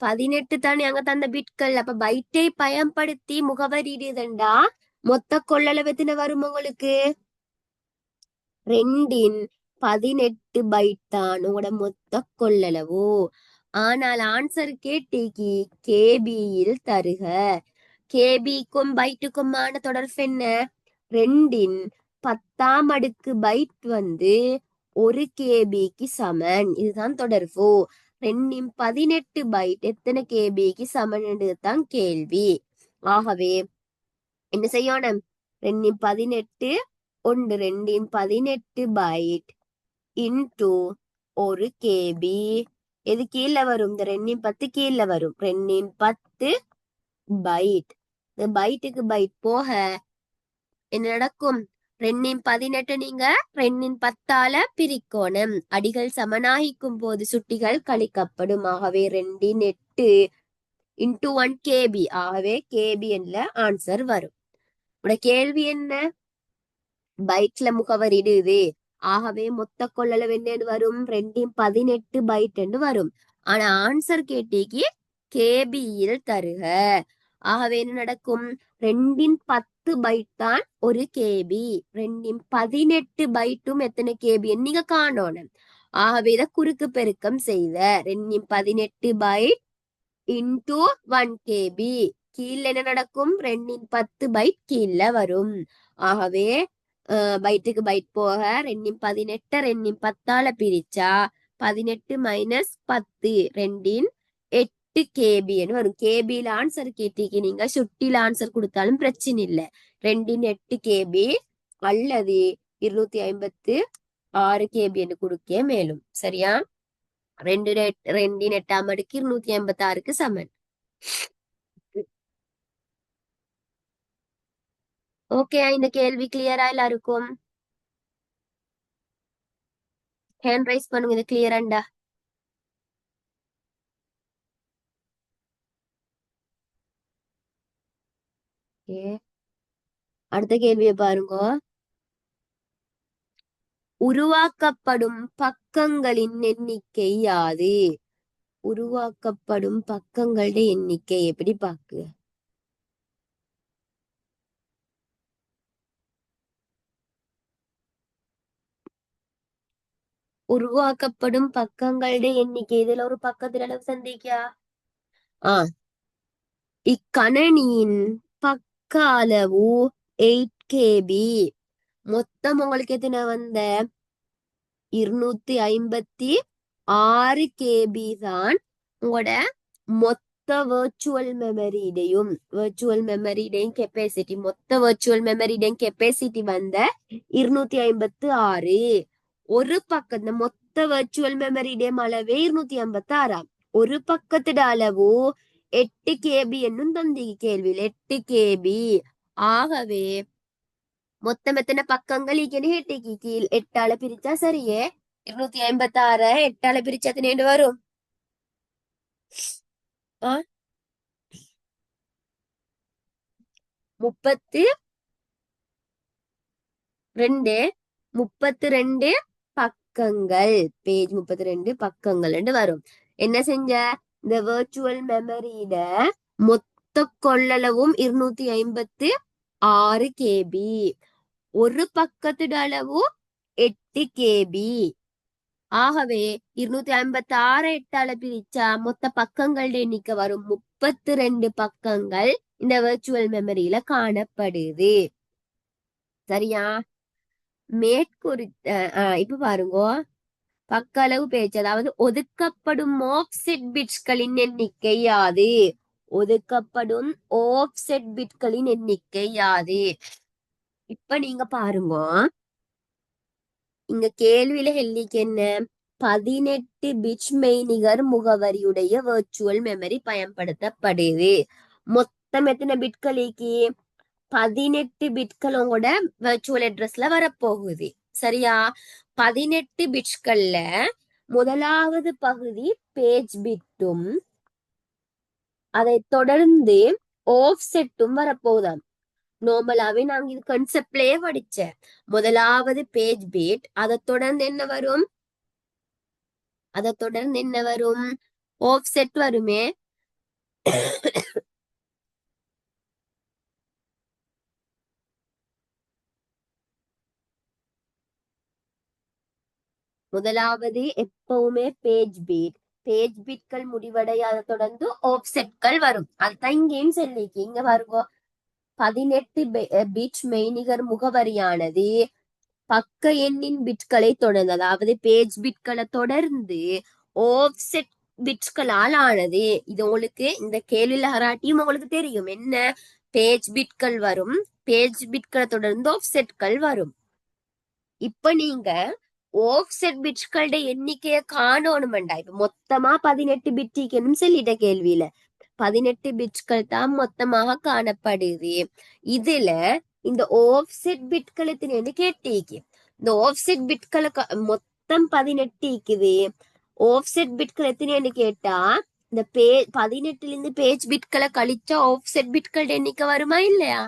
18 தானே அங்க தந்த பிட்கள். அப்ப பைட்டை பயன்படுத்தி முகவரிடுதண்டா மொத்த கொள்ளளவு எத்தனை வரும் உங்களுக்கு? 2 பைட் தான் உங்களோட மொத்த கொள்ளளவு. ஆனால் ஆன்சர் கேட்டீங்கி கேபியில் தருக. கேபிக்கும் பைட்டுக்குமான தொடர்பு என்ன? 2 பைட் 1 KBக்கு சமன். இதுதான் தொடர்பு. 2 பைட் எத்தனை கேபிக்கு சமன் தான் கேள்வி. ஆகவே என்ன செய்யணும்? 2 பைட் இன்டு 1 KB. எது கீழே வரும்? இந்த 2 கீழே வரும். 2 பைட். இந்த பைட்டுக்கு பைட் போக என்ன நடக்கும்? 2 நீங்க 2 பிரிக்கணும். அடிகள் சமனாகிக்கும் போது சுட்டிகள் கழிக்கப்படும். ஆகவே 2 இன்டு 1 KB. ஆகவே KB என்ற ஆன்சர் வரும். உட கேள்வி என்ன? பைட்ல முகவரிடுது. ஆகவே மொத்த கொள்ளளவு என்னன்னு வரும்? 2 பைட் என்று வரும். ஆனா ஆன்சர் கேட்டீக்கு கேபியில் தருக. ஆகவே என்ன நடக்கும்? 2 பைட் தான் 1 KB. 2 பைட்டும் எத்தனை KB நீங்க காணணும். ஆகவே இதை குறுக்கு பெருக்கம் செய்த 2 பைட் இன்டு 1 KB. கீழே என்ன நடக்கும்? 2 பைட் கீழே வரும். ஆகவே பைட்டுக்கு பைட் போக 2 பிரிச்சா 18 மைனஸ் 10 8 KB வரும். கேபியில ஆன்சர் கேட்டீங்க. நீங்க சுட்டில ஆன்சர் கொடுத்தாலும் பிரச்சனை இல்லை. 8 KB அல்லது 256 KB என்று கொடுக்க மேலும். சரியா? 2 8 256க்கு சமன். ஓகே, இந்த கேள்வி கிளியரா எல்லாருக்கும்? ஹேண்ட் ரைஸ் பண்ணுங்க, இது கிளியராண்டா? அடுத்த கேள்வியை பாருங்க. உருவாக்கப்படும் பக்கங்களின் எண்ணிக்கை யாது? உருவாக்கப்படும் பக்கங்களுடைய எண்ணிக்கை எப்படி பாக்கு? உருவாக்கப்படும் பக்கங்களுடைய எண்ணிக்கை. இதுல ஒரு பக்கத்துல அளவு சந்திக்கா? இக்கணனியின் பக்க அளவு 8 KB. மொத்தம் உங்களுக்கு எத்தனை 256 KB தான் உங்களோட மொத்த வெர்ச்சுவல் மெமரியுடையும் கெப்பாசிட்டி. மொத்த வெர்ச்சுவல் மெமரியுடையும் கெப்பாசிட்டி 256. ஒரு பக்கத்துல மொத்த வெர்ச்சுவல் மெமரியுடையும் அளவே 256. ஒரு பக்கத்தோட அளவு 8 KB என்னும் தந்தி கேள்வியில் 8 KB. ஆகவே மொத்தம் எத்தனை பக்கங்கள் இக்கன்னு கேட்டிக்கு கீழ் 8ஆல பிரிச்சா சரியே. 256 8ஆல பிரிச்சா எத்தனை வரும்? ஆ 32 32 பக்கங்கள். பேஜ் 32 பக்கங்கள் வரும். என்ன செஞ்ச? இந்த வெர்ச்சுவல் மெமரியில மொத்த கொள்ளளவும் 256 KB. ஒரு பக்கத்தோட அளவு 8 KB. ஆகவே 256 8ஆல பிரிச்சா மொத்த பக்கங்களுடைய எண்ணிக்கை வரும் 32 பக்கங்கள் இந்த வெர்ச்சுவல் மெமரியில காணப்படுது. சரியா? மேற்குறித்த இப்ப பாருங்க, பக்க அளவு பேச்சு, அதாவது ஒதுக்கப்படும் ஆஃப்செட் பிட்களின் எண்ணிக்கை யாது? ஒதுக்கப்படும் ஆஃப்செட் பிட்களின் எண்ணிக்கை யாது? இப்ப நீங்க பாருங்க, இங்க கேள்வியில ஹெல்லிக்கு என்ன? 18 பிட் மெய்நிகர் முகவரியுடைய வெர்ச்சுவல் மெமரி பயன்படுத்தப்படுது. மொத்தம் எத்தனை பிட்களுக்கு? 18 பிட்களோட வெர்ச்சுவல் அட்ரஸ்ல வரப்போகுது. சரியா? 18 பிட்கள்ல முதலாவது பகுதி பேஜ் பிட்டும் அதை தொடர்ந்து ஆஃப்செட்டும் வரப்போகுதாம். நார்மலாவே நாங்க இது கான்செப்ட்லயே படிச்சேன். முதலாவது பேஜ் பிட், அதை தொடர்ந்து என்ன வரும்? அதை தொடர்ந்து என்ன வரும்? ஆஃப்செட் வருமே. முதலாவது எப்பவுமே பேஜ் பிட்கள் முடிவடையாத தொடர்ந்து ஆஃப்செட்கள் வரும். அதுதான் இங்கேயும் சொல்லிக்கு. இங்க பாருங்க, 18 பிட் மெய்நிகர் முகவரியானது பக்க எண்ணின் பிட்களை தொடர்ந்து, அதாவது பேஜ் பிட்களை தொடர்ந்து ஆஃப்செட் பிட்களால் ஆனது. இது உங்களுக்கு இந்த கேள்வியில ஹராட்டியும் உங்களுக்கு தெரியும். என்ன? பேஜ் பிட்கள் வரும், பேஜ் பிட்களை தொடர்ந்து ஆஃப்செட்கள் வரும். இப்ப நீங்க ஆஃப்செட் பிட்களுடைய எண்ணிக்கையை காணணும்டா. இப்ப மொத்தமா 18 பிட்டிக்கணும் சொல்லிட்ட கேள்வியில. 18 பிட்கள் தான் மொத்தமாக காணப்படுது. இதுல இந்த ஆஃப்செட் பிட்கள் எத்தனைன்னு கேட்டீங்க. இந்த ஆஃப்செட் பிட்களை மொத்தம் 18 இருக்குது. ஆஃப்செட் பிட்கள் எத்தனைன்னு கேட்டா, இந்த 18ல இருந்து பேஜ் பிட்களை கழிச்சா ஆஃப்செட் பிட்கள் எண்ணிக்கை வருமா இல்லையா?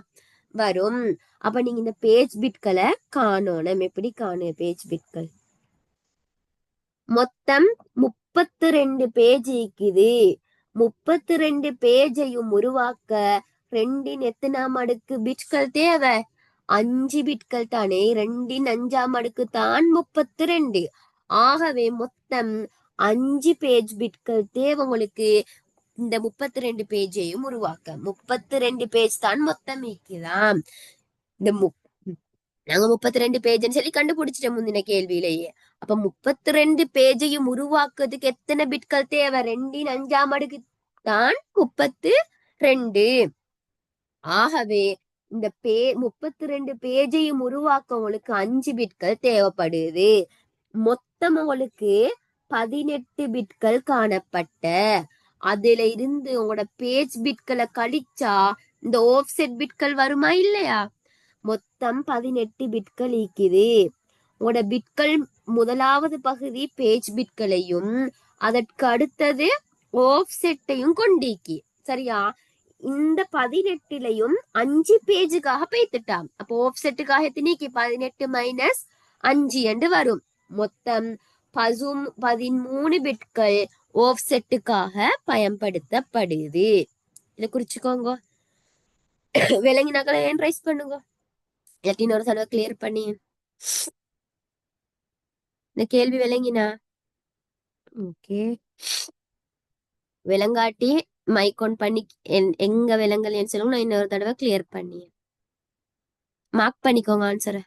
வரும். அப்ப நீங்க இந்த பேஜ் பிட்களை காணணும். எப்படி காணும் பேஜ் பிட்கள்? மொத்தம் 32 பேஜ் இருக்குது. 32 பேஜையும் உருவாக்க 2 எத்தனாம் அடுக்கு பிட்கள் தேவை? 5 பிட்கள் தானே. 2 5ஆம் அடுக்கு தான் 32. ஆகவே மொத்தம் 5 பேஜ் பிட்கள் தேவை உங்களுக்கு இந்த 32 பேஜையும் உருவாக்க. 32 பேஜ் தான் மொத்தம் இருக்குதாம். இந்த நாங்க 32 பேஜ்னு சொல்லி கண்டுபிடிச்சிட்டோம் முந்தின கேள்வியிலேயே. அப்ப 32 பேஜையும் உருவாக்குறதுக்கு எத்தனை பிட்கள் தேவை? 2 5ஆம் அடுக்கு தான் 32. ஆகவே இந்த 32 பேஜையும் உருவாக்க உங்களுக்கு 5 பிட்கள் தேவைப்படுது. மொத்தம் உங்களுக்கு 18 பிட்கள் காணப்பட்ட, அதுல இருந்து உங்களோட பேஜ் பிட்களை கழிச்சா இந்த ஆஃப்செட் பிட்கள் வருமா இல்லையா? மொத்தம் 18 பிட்கள் இருக்குது. உங்களோட பிட்கள் முதலாவது பகுதி பேஜ் பிட்களையும் அதற்கு அடுத்தது ஆஃப்செட்டையும் கொண்டிருக்கு. சரியா? இந்த 18லயும் 5 பேஜுக்காக பேத்துட்டாம். அப்போ ஆஃப்செட்டுக்காக எத்தனைக்கு? 18 மைனஸ் 5 என்று வரும். மொத்தம் 13 பிட்கள் ஆஃப்செட்டுக்காக பயன்படுத்தப்படுது. இதை குறிச்சுக்கோங்க. விளங்கினாக்களை ஏன் ரைஸ் பண்ணுங்க, இல்லாட்டி இன்னொரு தடவை கிளியர் பண்ணி. இந்த கேள்வி விளங்கினா? ஓகே. விளங்காட்டி மைக் ஆன் பண்ணி எங்க விளங்கலன்னு சொல்லுங்க, நான் இன்னொரு தடவை கிளியர் பண்ணி மார்க் பண்ணிக்கோங்க ஆன்சரை.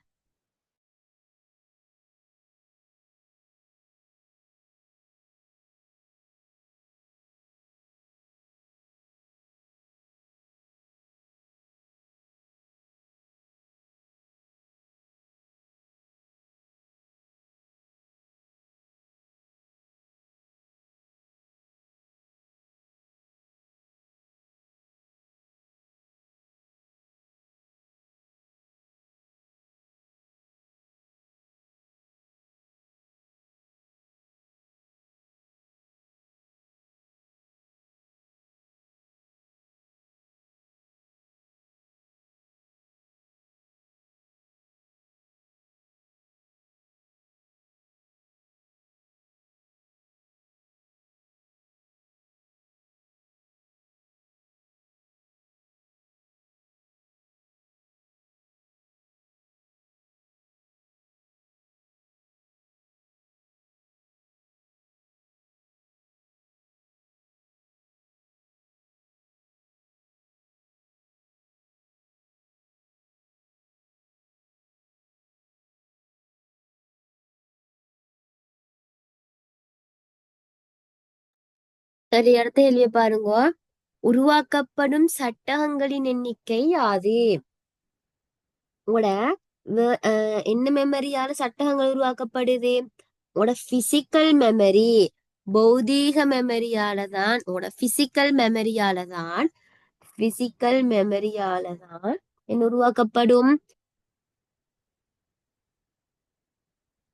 சரி, அடுத்த கேள்வியை பாருங்க. உருவாக்கப்படும் சட்டகங்களின் எண்ணிக்கை யாது? உங்களோட என்ன மெமரியால சட்டகங்கள் உருவாக்கப்படுது? உங்களோட பிசிக்கல் மெமரி, பௌதீக மெமரியால தான், உங்களோட பிசிக்கல் மெமரியால தான் என்ன உருவாக்கப்படும்?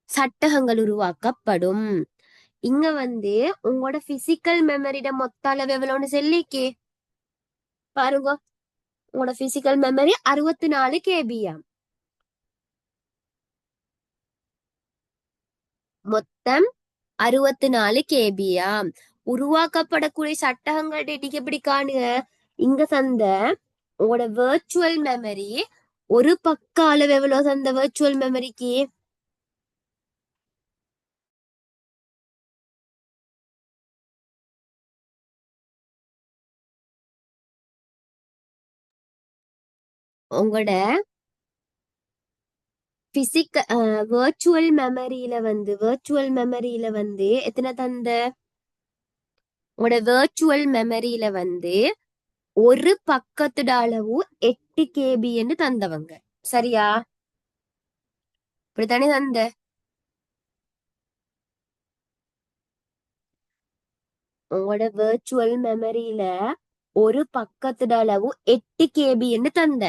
சட்டகங்கள் உருவாக்கப்படும். இங்க வந்து உங்களோட பிசிக்கல் மெமரியோட மொத்த அளவு எவ்வளவுன்னு சொல்லிக்கே பாருங்க. உங்களோட பிசிக்கல் மெமரி 64 KB. மொத்தம் 64 KB. உருவாக்கப்படக்கூடிய சட்டகங்கள் டேட்டிக்கு எப்படி காணுங்க? இங்க சந்த உங்களோட வெர்ச்சுவல் மெமரி ஒரு பக்க அளவு எவ்வளவு சந்த வெர்ச்சுவல் மெமரிக்கு? உங்களோட பிசிக்க வெர்ச்சுவல் மெமரியில வந்து எத்தனை தந்த? உங்களோட வெர்ச்சுவல் மெமரியில வந்து ஒரு பக்கத்தோட அளவு 8 KB தந்தவங்க. சரியா? இப்படித்தானே தந்த. உங்களோட வெர்ச்சுவல் மெமரியில ஒரு பக்கத்தோட அளவு 8 KB தந்த.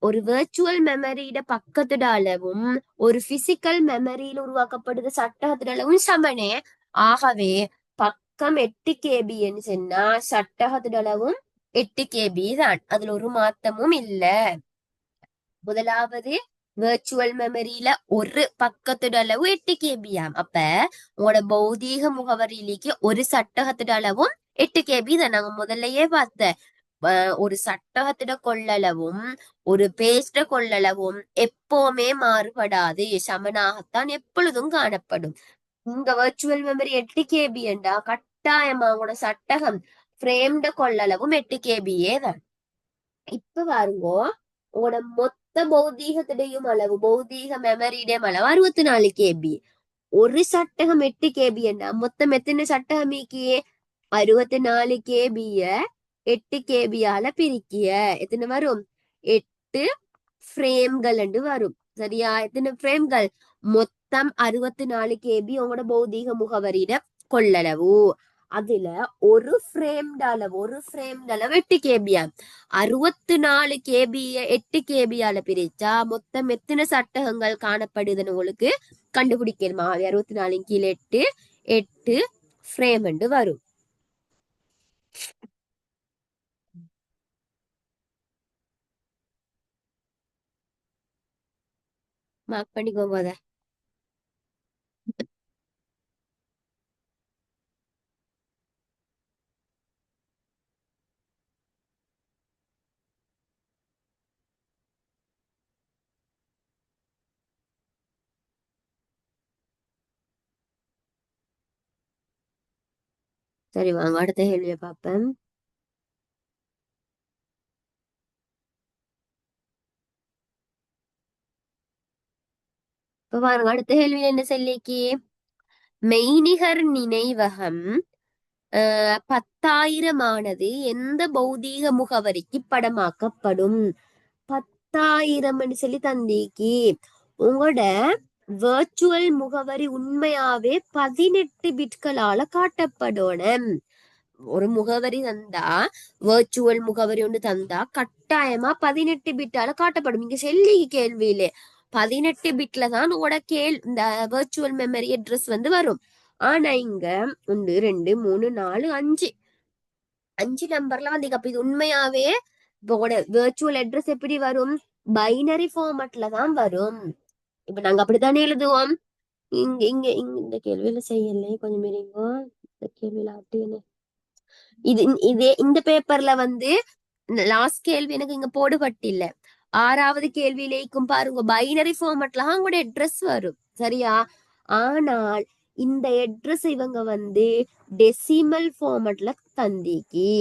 ஒரு வெர்ச்சுவல் மெமரியிட பக்கத்தோட அளவும் ஒரு பிசிக்கல் மெமரியில் உருவாக்கப்படுது சட்டகத்தோட அளவும் சமனே. ஆகவே பக்கம் 8 KB சொன்னா சட்டகத்தோட அளவும் 8 KB தான். அதுல ஒரு மாற்றமும் இல்ல. முதலாவது வெர்ச்சுவல் மெமரியில ஒரு பக்கத்தோட அளவு 8 KB. அப்ப உங்களோட பௌதீக முகவரியிலேக்கு ஒரு சட்டகத்தோட அளவும் 8 KB தான். நாங்க முதல்லயே பார்த்த ஒரு சட்டகத்திட கொள்ளளவும் ஒரு பேஸ்ட கொள்ளளவும் எப்பவுமே மாறுபடாது, சமனாகத்தான் எப்பொழுதும் காணப்படும். இங்க வெர்ச்சுவல் மெமரி 8 KB என்றா கட்டாயமா உங்களோட சட்டகம் ஃப்ரேம்ட கொள்ளளவும் 8 KB தான். இப்ப பாருங்க, உங்களோட மொத்த பௌதீகத்திடையும் அளவு, பௌதீக மெமரியுடைய அளவு 64 KB. ஒரு சட்டகம் 8 KB என்றா மொத்தம் எத்தனை சட்டகம்? 64 KB 8 KB பிரிக்கிய எத்தனை வரும்? 8 ஃப்ரேம்கள் என்று வரும். சரியா? எத்தனை ஃப்ரேம்கள்? மொத்தம் 64 KB உங்களோட பௌதீக முகவரியிட கொள்ளளவு. அதுல ஒரு ஃப்ரேம்ட அளவு 8 KB. 64 KB 8 KB பிரிச்சா மொத்தம் எத்தனை சட்டகங்கள் காணப்படுதுன்னு உங்களுக்கு கண்டுபிடிக்கணுமா? 64 கீழே 8 8 ஃப்ரேம் என்று வரும். மார்க் பண்ணிக்கோங்க அத. சரி, வாங்க அடுத்த கேள்வியை பார்ப்பேன். இப்ப பாருங்க, அடுத்த கேள்வி என்ன சொல்லிக்கு? மெய்நிகர் நினைவகம் 10,000 எந்த பௌதீக முகவரிக்கு படமாக்கப்படும்? 10,000 சொல்லி தந்தீக்கி. உங்களோட வெர்ச்சுவல் முகவரி உண்மையாவே 18 பிட்களால காட்டப்படணும். ஒரு முகவரி தந்தா, வெர்ச்சுவல் முகவரி ஒன்று தந்தா கட்டாயமா 18 பிட்டால காட்டப்படும். இங்க செல்லி கேள்வியிலே 18 பிட்ல தான் உங்களோட இந்த வெர்ச்சுவல் மெமரி அட்ரஸ் வந்து வரும். ஆனா இங்க 1 2 3 4 5 நம்பர்ல வந்து அப்ப இது உண்மையாவே உங்களோட வெர்ச்சுவல் அட்ரஸ் எப்படி வரும்? பைனரி ஃபார்மட்ல தான் வரும். இப்ப நாங்க அப்படித்தானே எழுதுவோம். இங்க இங்க இங்க இந்த கேள்வியில செய்யல, கொஞ்சம் இருங்கோ. இந்த கேள்வியில அப்படின்னு இது இதே இந்த பேப்பர்ல வந்து லாஸ்ட் கேள்வி எனக்கு இங்க போடுபட்டில்ல. 6வது கேள்வியிலேக்கும் பாருங்க, பைனரி ஃபார்மட்ல உங்களோட அட்ரஸ் வரும். சரியா? ஆனால் இந்த அட்ரஸ் இவங்க வந்து டெசிமல் ஃபார்மட்ல தந்திக்கி.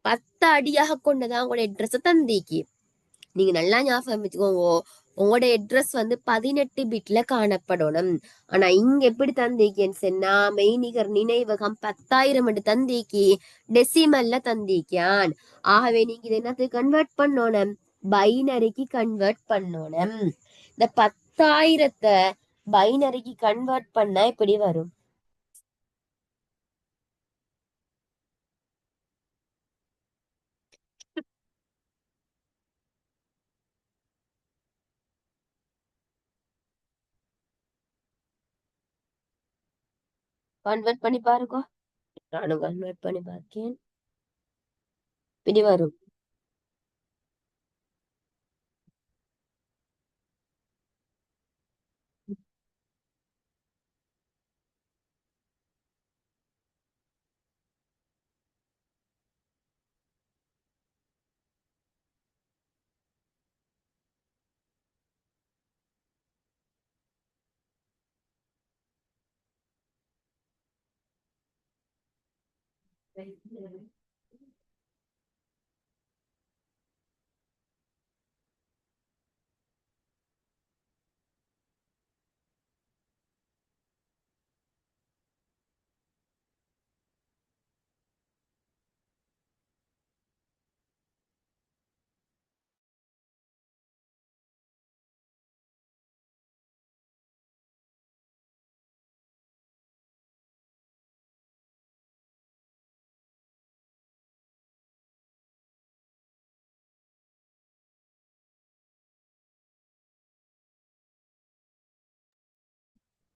10 அடியாக கொண்டதான் உங்களோட அட்ரஸ் தந்திக்கி. நீங்க நல்லா ஞாபகம் வச்சுக்கோங்க. உங்களோட அட்ரஸ் வந்து 18 பிட்ல காணப்படணும். ஆனா இங்க எப்படி தந்திக்கேன்னு சொன்னா மெய்நிகர் நினைவகம் 10,000 என்று தந்திக்கி டெசிமல்ல தந்திக்கான். ஆகவே நீங்க இதை என்னத்துக்கு கன்வெர்ட் பண்ணணும்? பைனரிக்கு கன்வெர்ட் பண்ணணும். இந்த 10,000 பைனரிக்கு கன்வெர்ட் பண்ணா எப்படி வரும்? கன்வெர்ட் பண்ணி பாருங்க. நானும் கன்வெர்ட் பண்ணி பார்க்கேன். இப்படி வரும்.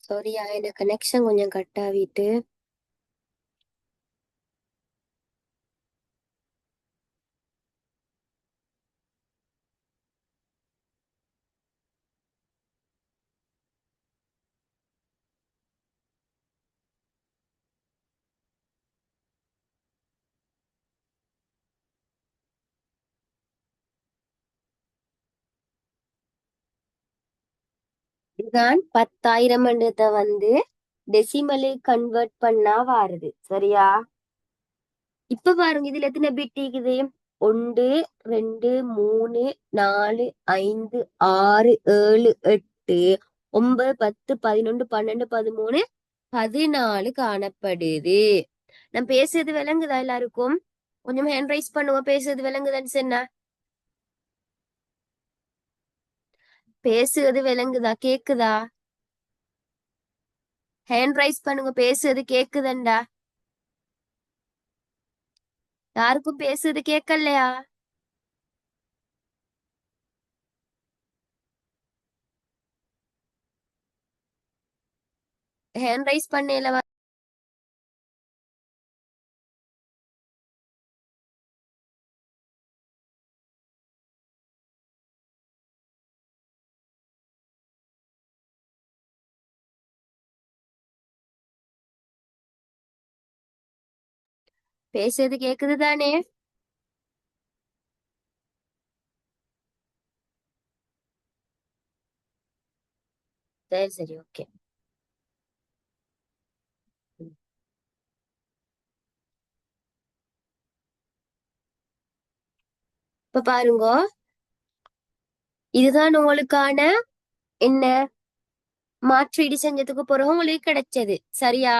சாரியா, எனக்கு கனெக்ஷன் கொஞ்சம் கட் ஆகிட்டு. இதுதான் 10,000 வந்து டெசிமலு கன்வெர்ட் பண்ணா வாருது. சரியா? இப்ப பாருங்க இதுல எத்தனை பிட் இருக்குது? 1 2 3 4 5 6 7 8 9 10 11 12 13 14 காணப்படுது. நான் பேசுறது விளங்குதா எல்லாருக்கும்? கொஞ்சம் ஹேண்ட் ரைஸ் பண்ணுவோம். பேசுறது விளங்குதான்னு சொன்னா பேசுறது விளங்குதா? கேக்குதா? ஹேண்ட் ரைஸ் பண்ணுங்க. பேசுறது கேக்குதண்டா? யாருக்கும் பேசுறது கேட்கலையா? ஹேண்ட் ரைஸ் பண்ணல. பேசுறது கேக்குது தானே? சரி சரி, ஓகே. இப்ப பாருங்க, இதுதான் உங்களுக்கான என்ன மாற்றீடு செஞ்சதுக்கு பிறகு உங்களுக்கு கிடைச்சது. சரியா?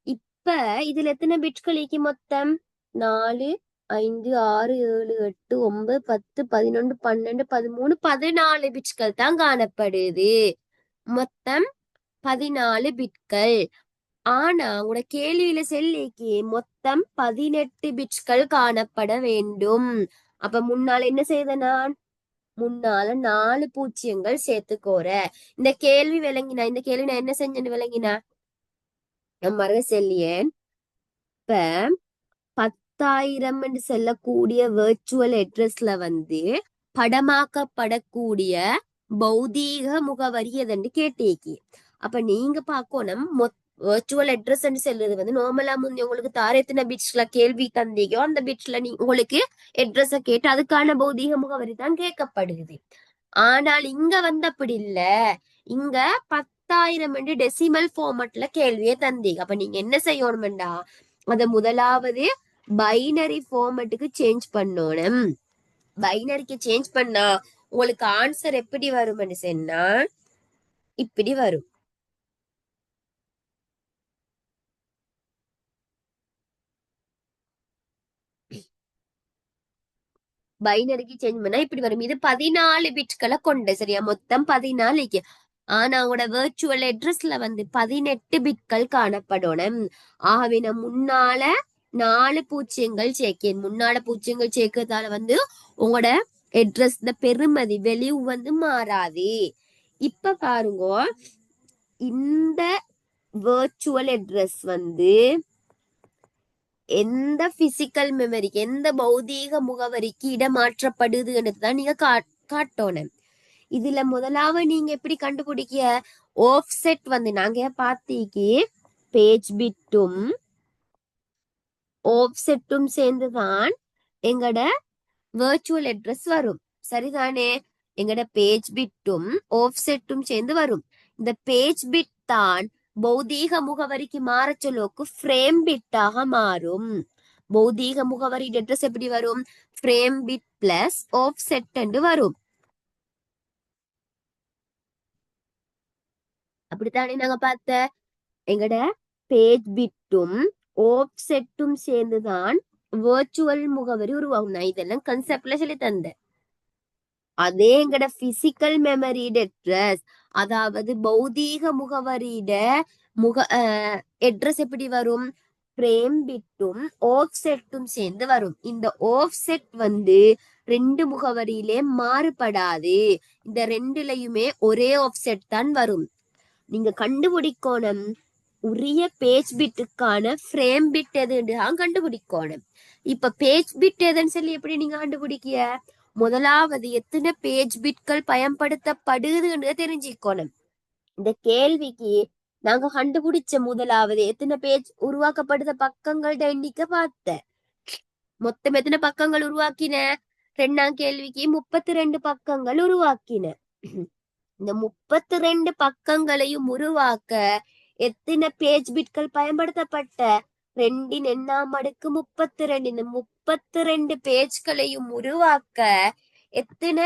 இப்ப இதுல எத்தனை பிட்களுக்கு மொத்தம்? 4 5 6 7 8 9 10 11 12 13 14 பிட்கள் தான் காணப்படுது. மொத்தம் 14 பிட்கள். ஆனா உங்களோட கேள்வியில செல்லிக்கு மொத்தம் 18 பிட்கள் காணப்பட வேண்டும். அப்ப முன்னால என்ன செய்த நான்? முன்னால 4 பூஜ்ஜியங்கள் சேர்த்துக்கோற. இந்த கேள்வி விளங்கினா, இந்த கேள்வி நான் என்ன செஞ்சேன்னு விளங்கினா? நான் மறக்க செல்லியேன். இப்ப 10,000 என்று சொல்லக்கூடிய வெர்ச்சுவல் அட்ரஸ்ல வந்து படமாக்கப்படக்கூடிய பௌதீக முகவரி எதன்னு கேட்டேக்கி. அப்ப நீங்க பார்க்கணும், வெர்ச்சுவல் அட்ரஸ் சொல்றது வந்து நார்மலா முந்தி உங்களுக்கு தார எத்தனை பிட்ஸ்ல கேள்வி தந்தீங்கோ அந்த பிட்ஸ்ல நீ உங்களுக்கு அட்ரஸ கேட்டு அதுக்கான பௌதீக முகவரி தான் கேட்கப்படுது. ஆனால் இங்க வந்து அப்படி இல்ல. இங்க 10,000 என்று டெசிமல் ஃபார்மட்ல கேள்வியை தந்தீங்க. அப்ப நீங்க என்ன செய்யணும்டா, அத முதலாவது பைனரி ஃபார்மட்டுக்கு சேஞ்ச் பண்ணணும். பைனரிக்கு சேஞ்ச் பண்ணா உங்களுக்கு ஆன்சர் எப்படி வரும்னு சொன்னா இப்படி வரும். பைனரிக்கு சேஞ்ச் பண்ணா இப்படி வரும். இது 14 பிட்களை கொண்டு சரியா, மொத்தம் 14. ஆனா உங்களோட வெர்ச்சுவல் அட்ரஸ்ல வந்து 18 பிட்கள் காணப்படணும். ஆகவே நான் முன்னால 4 பூஜ்ஜியங்கள் சேர்க்கேன். முன்னால பூஜ்ஜியங்கள் சேர்க்கறதால வந்து உங்களோட அட்ரஸ் பெருமதி வெளியூ வந்து மாறாது. இப்ப பாருங்க, இந்த வெர்ச்சுவல் அட்ரஸ் வந்து எந்த பிசிக்கல் மெமரிக்கு, எந்த பௌதீக முகவரிக்கு இடமாற்றப்படுதுன்னு தான் நீங்க காட்டணும். இதுல முதலாவது நீங்க எப்படி கண்டுபிடிக்க, ஆஃப்செட் வந்து நாங்க பாத்தீங்க பேஜ் பிட்டும் ஆஃப்செட்டும் சேர்ந்துதான் எங்கட வெர்ச்சுவல் அட்ரஸ் வரும். சரிதானே? எங்கட பேஜ் பிட்டும் ஆஃப்செட்டும் சேர்ந்து வரும். இந்த பேஜ் பிட் தான் பௌதீக முகவரிக்கு மாற சொல்லோக்கு ஃப்ரேம் பிட்டாக மாறும். பௌதீக முகவரி அட்ரஸ் எப்படி வரும்? ஃப்ரேம் பிட் பிளஸ் ஆஃப்செட் வரும். அப்படித்தானே நாங்க பார்த்த எங்கட பேஜ் பிட்டும் ஆஃப்செட்டும் சேர்ந்துதான் வெர்ச்சுவல் முகவரி உருவாகும். நான் இதெல்லாம் கன்செப்ட்ல சொல்லி தந்தேன். அதே எங்கட பிசிக்கல் மெமரி அட்ரஸ், அதாவது பௌதீக முகவரியிட அட்ரஸ் எப்படி வரும்? ஃப்ரேம் பிட்டும் ஆஃப்செட்டும் சேர்ந்து வரும். இந்த ஆஃப்செட் வந்து 2 முகவரியிலே மாறுபடாது. இந்த 2லயுமே ஒரே ஆஃப்செட் தான் வரும். நீங்க கண்டுபிடிக்கணும் உரிய பேஜ் பிட்டுக்கான ஃப்ரேம் பிட் எதுன்னு கண்டுபிடிக்கணும். இப்ப பேஜ் பிட் எதுன்னு சொல்லி எப்படி நீங்க கண்டுபிடிக்க? முதலாவது எத்தனை பேஜ் பிட்கள் பயன்படுத்தப்படுதுன்னு தெரிஞ்சுக்கணும். இந்த கேள்விக்கு நாங்க கண்டுபிடிச்ச முதலாவது எத்தனை பேஜ் உருவாக்கப்படுத பக்கங்கள்ட எண்ணிக்கை பார்த்த. மொத்தம் எத்தனை பக்கங்கள் உருவாக்கின? 2ஆம் கேள்விக்கு 32 பக்கங்கள் உருவாக்கின. இந்த 32 பக்கங்களையும் உருவாக்க எத்தனை பேஜ் பிட்கள் பயன்படுத்தப்பட்ட? 2 எண்ணாம் அடுக்கு 32. இந்த 32 பேஜ்களையும் உருவாக்க எத்தனை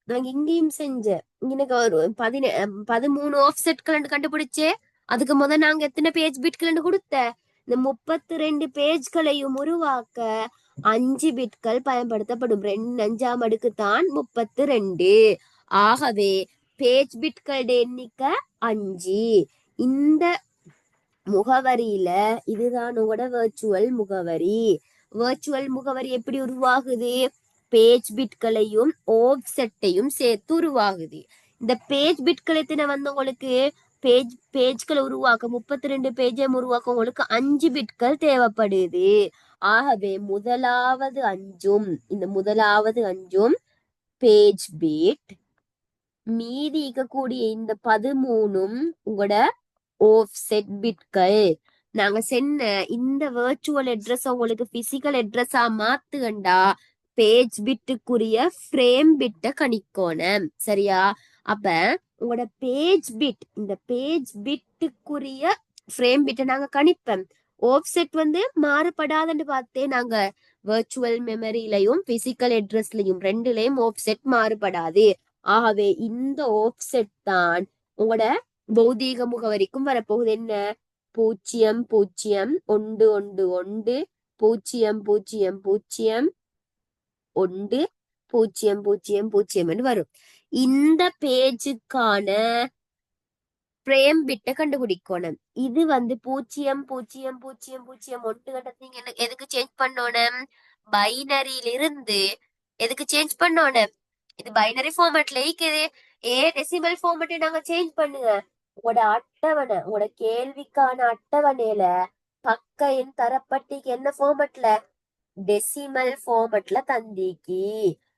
நாங்க இங்கேயும் செஞ்ச இங்க ஒரு 13 ஆஃப்செட்கள் கண்டுபிடிச்சே. அதுக்கு முதல் நாங்க எத்தனை பேஜ் பிட்கள் கொடுத்த? இந்த 32 பேஜ்களையும் உருவாக்க 5 பிட்கள் பயன்படுத்தப்படும். 2 5ஆம் அடுக்கு தான் 32. ஆகவே பேஜ் பிட்களுடைய எண்ணிக்கை 5. இந்த முகவரியில இதுதான் உங்களோட வெர்ச்சுவல் முகவரி. வெர்ச்சுவல் முகவரி எப்படி உருவாகுது? பேஜ் பிட்களையும் ஆஃப்செட்டையும் சேர்த்து உருவாகுது. இந்த பேஜ் பிட்கள் எத்தனை வந்து உங்களுக்கு பேஜ்களை உருவாக்க 32 பேஜை உருவாக்க உங்களுக்கு 5 பிட்கள் தேவைப்படுது. ஆகவே முதலாவது 5 பேஜ் பிட், மீதி இருக்கக்கூடிய இந்த 13 உங்களோட ஆஃப்செட் பிட்கள். நாங்க சொன்ன இந்த வெர்ச்சுவல் அட்ரஸ் உங்களுக்கு பிசிக்கல் அட்ரஸா மாத்துகண்டா பேஜ் பிட்டுக்குரிய ஃப்ரேம் பிட்ட கணிக்கோணும். சரியா? அப்ப உங்களோட பேஜ் பிட், இந்த பேஜ் பிட்டுக்குரிய ஃப்ரேம் பிட்டை நாங்க கணிப்போம். ஆஃப்செட் வந்து மாறுபடாதுன்னு பார்த்தே. நாங்க வெர்ச்சுவல் மெமரியிலையும் பிசிக்கல் அட்ரஸ்லயும் 2லயும் ஆஃப்செட் மாறுபடாது. ஆகவே இந்த ஆஃப்செட் தான் உங்களோட பௌதீக முகவரிக்கும் வரப்போகுது. என்ன? 0 0 1 1 1 0 0 0 1 0 0 0 வரும். இந்த பேஜுக்கான ஃப்ரேம் பிட்ட கண்டுபிடிக்கணும். இது வந்து 0 0 0 0 1 கட்டத்தீங்க எதுக்கு சேஞ்ச் பண்ணணும்? பைனரியிலிருந்து எதுக்கு சேஞ்ச் பண்ணணும்? இது பைனரி ஃபார்மேட்ல இருக்குது. டெசிமல் ஃபார்மேட்டை நாங்க சேஞ்ச் பண்ணுங்க. உங்களோட அட்டவணை, உங்களோட கேள்விக்கான அட்டவணையில பக்க எண் தரப்பட்டிக்கு என்ன ஃபார்மேட்ல? டெசிமல் ஃபார்மேட்ல தந்திக்கு.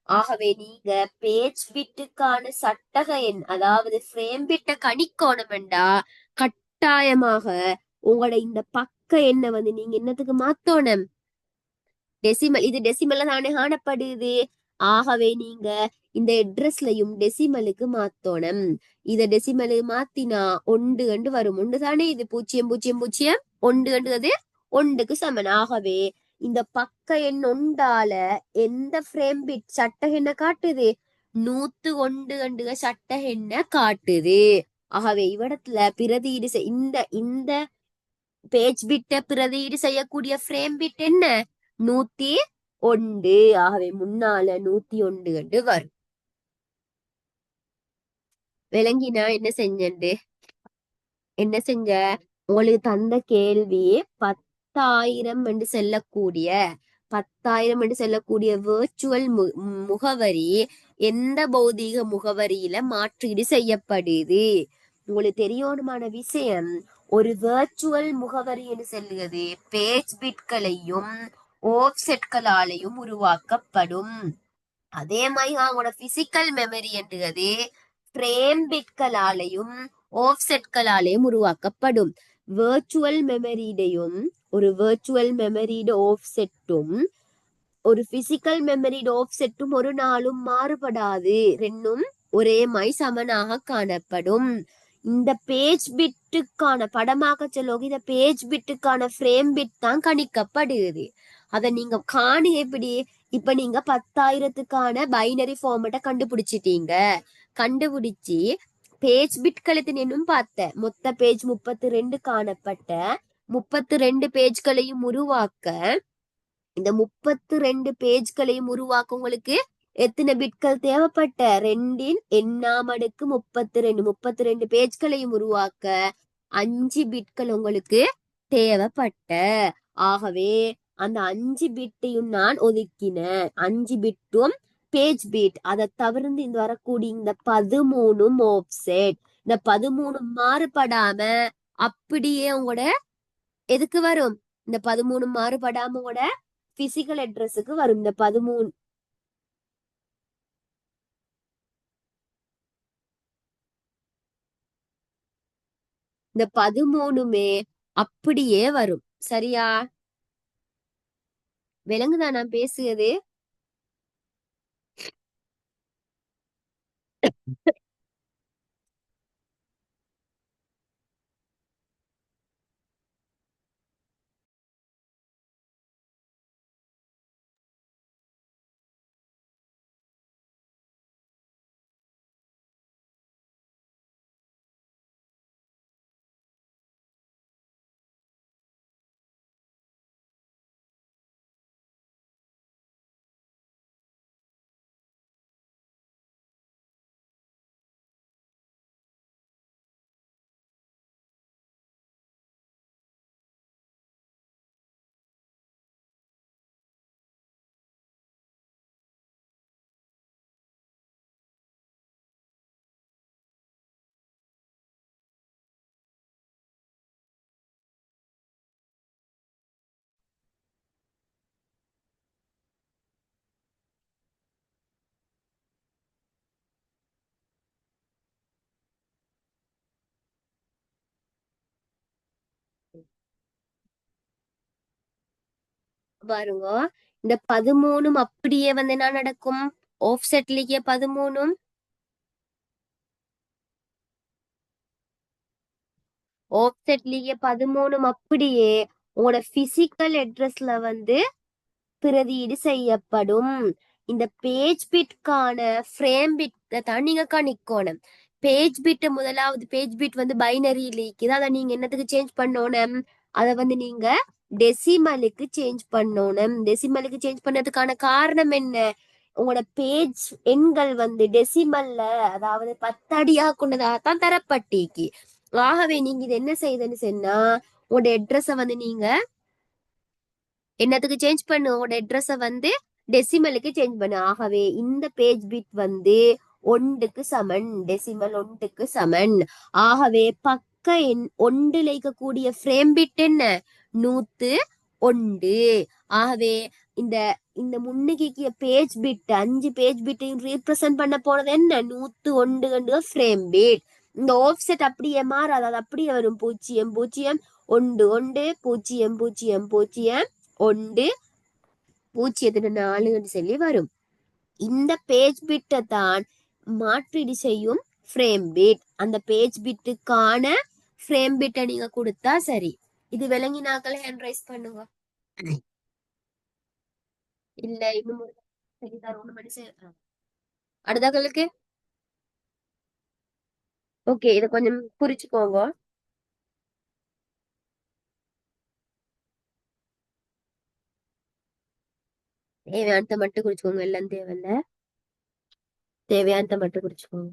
ஆகவே நீங்க பேஜ் பிட்டுக்கான சட்டக எண், அதாவது ஃப்ரேம் பிட்ட கணிக்கணும்டா கட்டாயமாக உங்களோட இந்த பக்க எண்ணை வந்து நீங்க என்னத்துக்கு மாத்தணும்? டெசிமல். இது டெசிமல்ல தானே காணப்படுது. ஆகவே நீங்க இந்த அட்ரஸ்லயும் டெசிமலுக்கு மாத்தணும். இத டெசிமலுக்கு மாத்தினா 1 வரும். 1 தானே? இது 0 0 0 1 1க்கு சமன். ஆகவே இந்த பக்க எண் ஒண்டால எந்த ஃப்ரேம் பிட் சட்ட எண்ண காட்டுது 101 கண்டுக சட்ட எண்ண காட்டுது. ஆகவே இவ்விடத்துல பிரதியீடு இந்த இந்த பேஜ் பிட்ட பிரதியீடு செய்யக்கூடிய ஃப்ரேம் பிட் என்ன 101. ஆகவே முன்னால 101 கண்டு வரும். விளங்கினா என்ன செஞ்சண்டு என்ன செஞ்ச உங்களுக்கு தந்த கேள்வி 10,000 என்று செல்லக்கூடிய 10,000 என்று செல்லக்கூடிய வேர்ச்சுவல் முகவரி எந்த பௌதீக முகவரியில மாற்றீடு செய்யப்படுது. உங்களுக்கு தெரியணுமான விஷயம், ஒரு வேர்ச்சுவல் முகவரி என்று சொல்லுகிறது பேஜ் பிட்களையும் ஓஃப்செட்களாலையும் உருவாக்கப்படும். அதே மாதிரி அவங்களோட பிசிக்கல் மெமரி என்றது ஃப்ரேம் பிட்களாலையும் ஓஃப்செட்களாலையும் உருவாக்கப்படும். வேர்ச்சுவல் மெமரியுடையும் ஒரு வேர்ச்சுவல் மெமரியோட ஓஃப்செட்டும் ஒரு பிசிக்கல் மெமரியோட ஓஃப்செட்டும் ஒரு நாளும் மாறுபடாது. ரெண்டும் ஒரே மாதிரி சமனாக காணப்படும். இந்த பேஜ் பிட்டுக்கான படமாக சொல்லுவோம், இந்த பேஜ் பிட்டுக்கான ஃப்ரேம் பிட் தான் கணிக்கப்படுது. அதை நீங்க காணி எப்படி? இப்ப நீங்க 10,000த்துக்கான பைனரி ஃபார்மேட்டை கண்டுபிடிச்சிட்டீங்க. கண்டுபிடிச்சி பேஜ் பிட்களுக்கு என்னும் பார்த்த மொத்த பேஜ் 32 காணப்பட்ட 32 பேஜ்களையும் உருவாக்க இந்த 32 பேஜ்களையும் உருவாக்க உங்களுக்கு எத்தனை பிட்கள் தேவைப்பட்ட 2 எண்ணாம் அடுக்கு 32 பேஜ்களையும் உருவாக்க 5 பிட்கள் உங்களுக்கு தேவைப்பட்ட. ஆகவே அந்த 5 பிட்டையும் நான் ஒதுக்கினேன். 5 பிட்டும் பேஜ் பிட். அதை தவிர்த்து இந்த வரக்கூடிய இந்த 13 ஆஃப்செட். இந்த 13 மாறுபடாம அப்படியே உங்களோட எதுக்கு வரும்? இந்த 13 மாறுபடாம உங்களோட பிசிக்கல் அட்ரஸுக்கு வரும். இந்த 13 இந்த 13மே அப்படியே வரும். சரியா? விலங்குதான் நான் பேசுகிறது. பாருங்க, இந்த 13 அப்படியே வந்து என்ன நடக்கும்? ஆஃப்செட்லிக்கு 13 ஆஃப்செட்லிக்கு 13 அப்படியே உங்களோட பிசிக்கல் அட்ரஸ்ல வந்து பிரதியீடு செய்யப்படும். இந்த பேஜ் பிட்கான ஃப்ரேம் பிட் தான் நீங்க கணிக்கணும். பேஜ் பிட் முதலாவது பேஜ் பிட் வந்து பைனரி இருக்குது. அதை நீங்க என்னத்துக்கு சேஞ்ச் பண்ணணும்? அதை வந்து நீங்க டெசிமலுக்கு சேஞ்ச் பண்ணணும். டெசிமலுக்கு சேஞ்ச் பண்ணதுக்கான காரணம் என்ன? உங்களோட பேஜ் எண்கள் வந்து டெசிமல்ல, அதாவது 10 அடியா கொண்டதாகத்தான் தரப்பட்டிருக்கு. ஆகவே நீங்க இது என்ன செய்யுதுன்னு சொன்னா, உங்களோட அட்ரஸ வந்து நீங்க என்னத்துக்கு சேஞ்ச் பண்ணு? உங்களோட அட்ரஸ வந்து டெசிமலுக்கு சேஞ்ச் பண்ணு. ஆகவே இந்த பேஜ் பிட் வந்து 1க்கு சமன். டெசிமல் 1க்கு சமன். ஆகவே பக்க எண் 1ல இருக்கக்கூடிய ஃப்ரேம் பிட் என்ன? 101. ஆகவே இந்த இந்த முன்னுக்கு பேஜ் பிட் 5 பேஜ் பிட்டையும் ரீப்ரசன்ட் பண்ண போனது என்ன? 101 ஃப்ரேம் பிட். இந்த ஆஃப்செட் அப்படியே மாறாது. அது அப்படியே வரும் 0 0 1 1 0 0 0 1 0.4 சொல்லி வரும். இந்த பேஜ் பிட்டை தான் மாற்றீடு செய்யும் ஃப்ரேம் பிட். அந்த பேஜ் பிட்டுக்கான ஃப்ரேம் பிட்டை நீங்க கொடுத்தா சரி. இது விளங்கினாக்களை ஹேண்ட் ரைஸ் பண்ணுங்க. இல்ல இன்னும் சரிதான் 1 மணி அடுத்தவங்களுக்கு. ஓகே, இத கொஞ்சம் குறிச்சுக்கோங்க. தேவையானத மட்டும் குறிச்சுக்கோங்க, எல்லாம் தேவையில்ல. தேவையானத மட்டும் குறிச்சுக்கோங்க.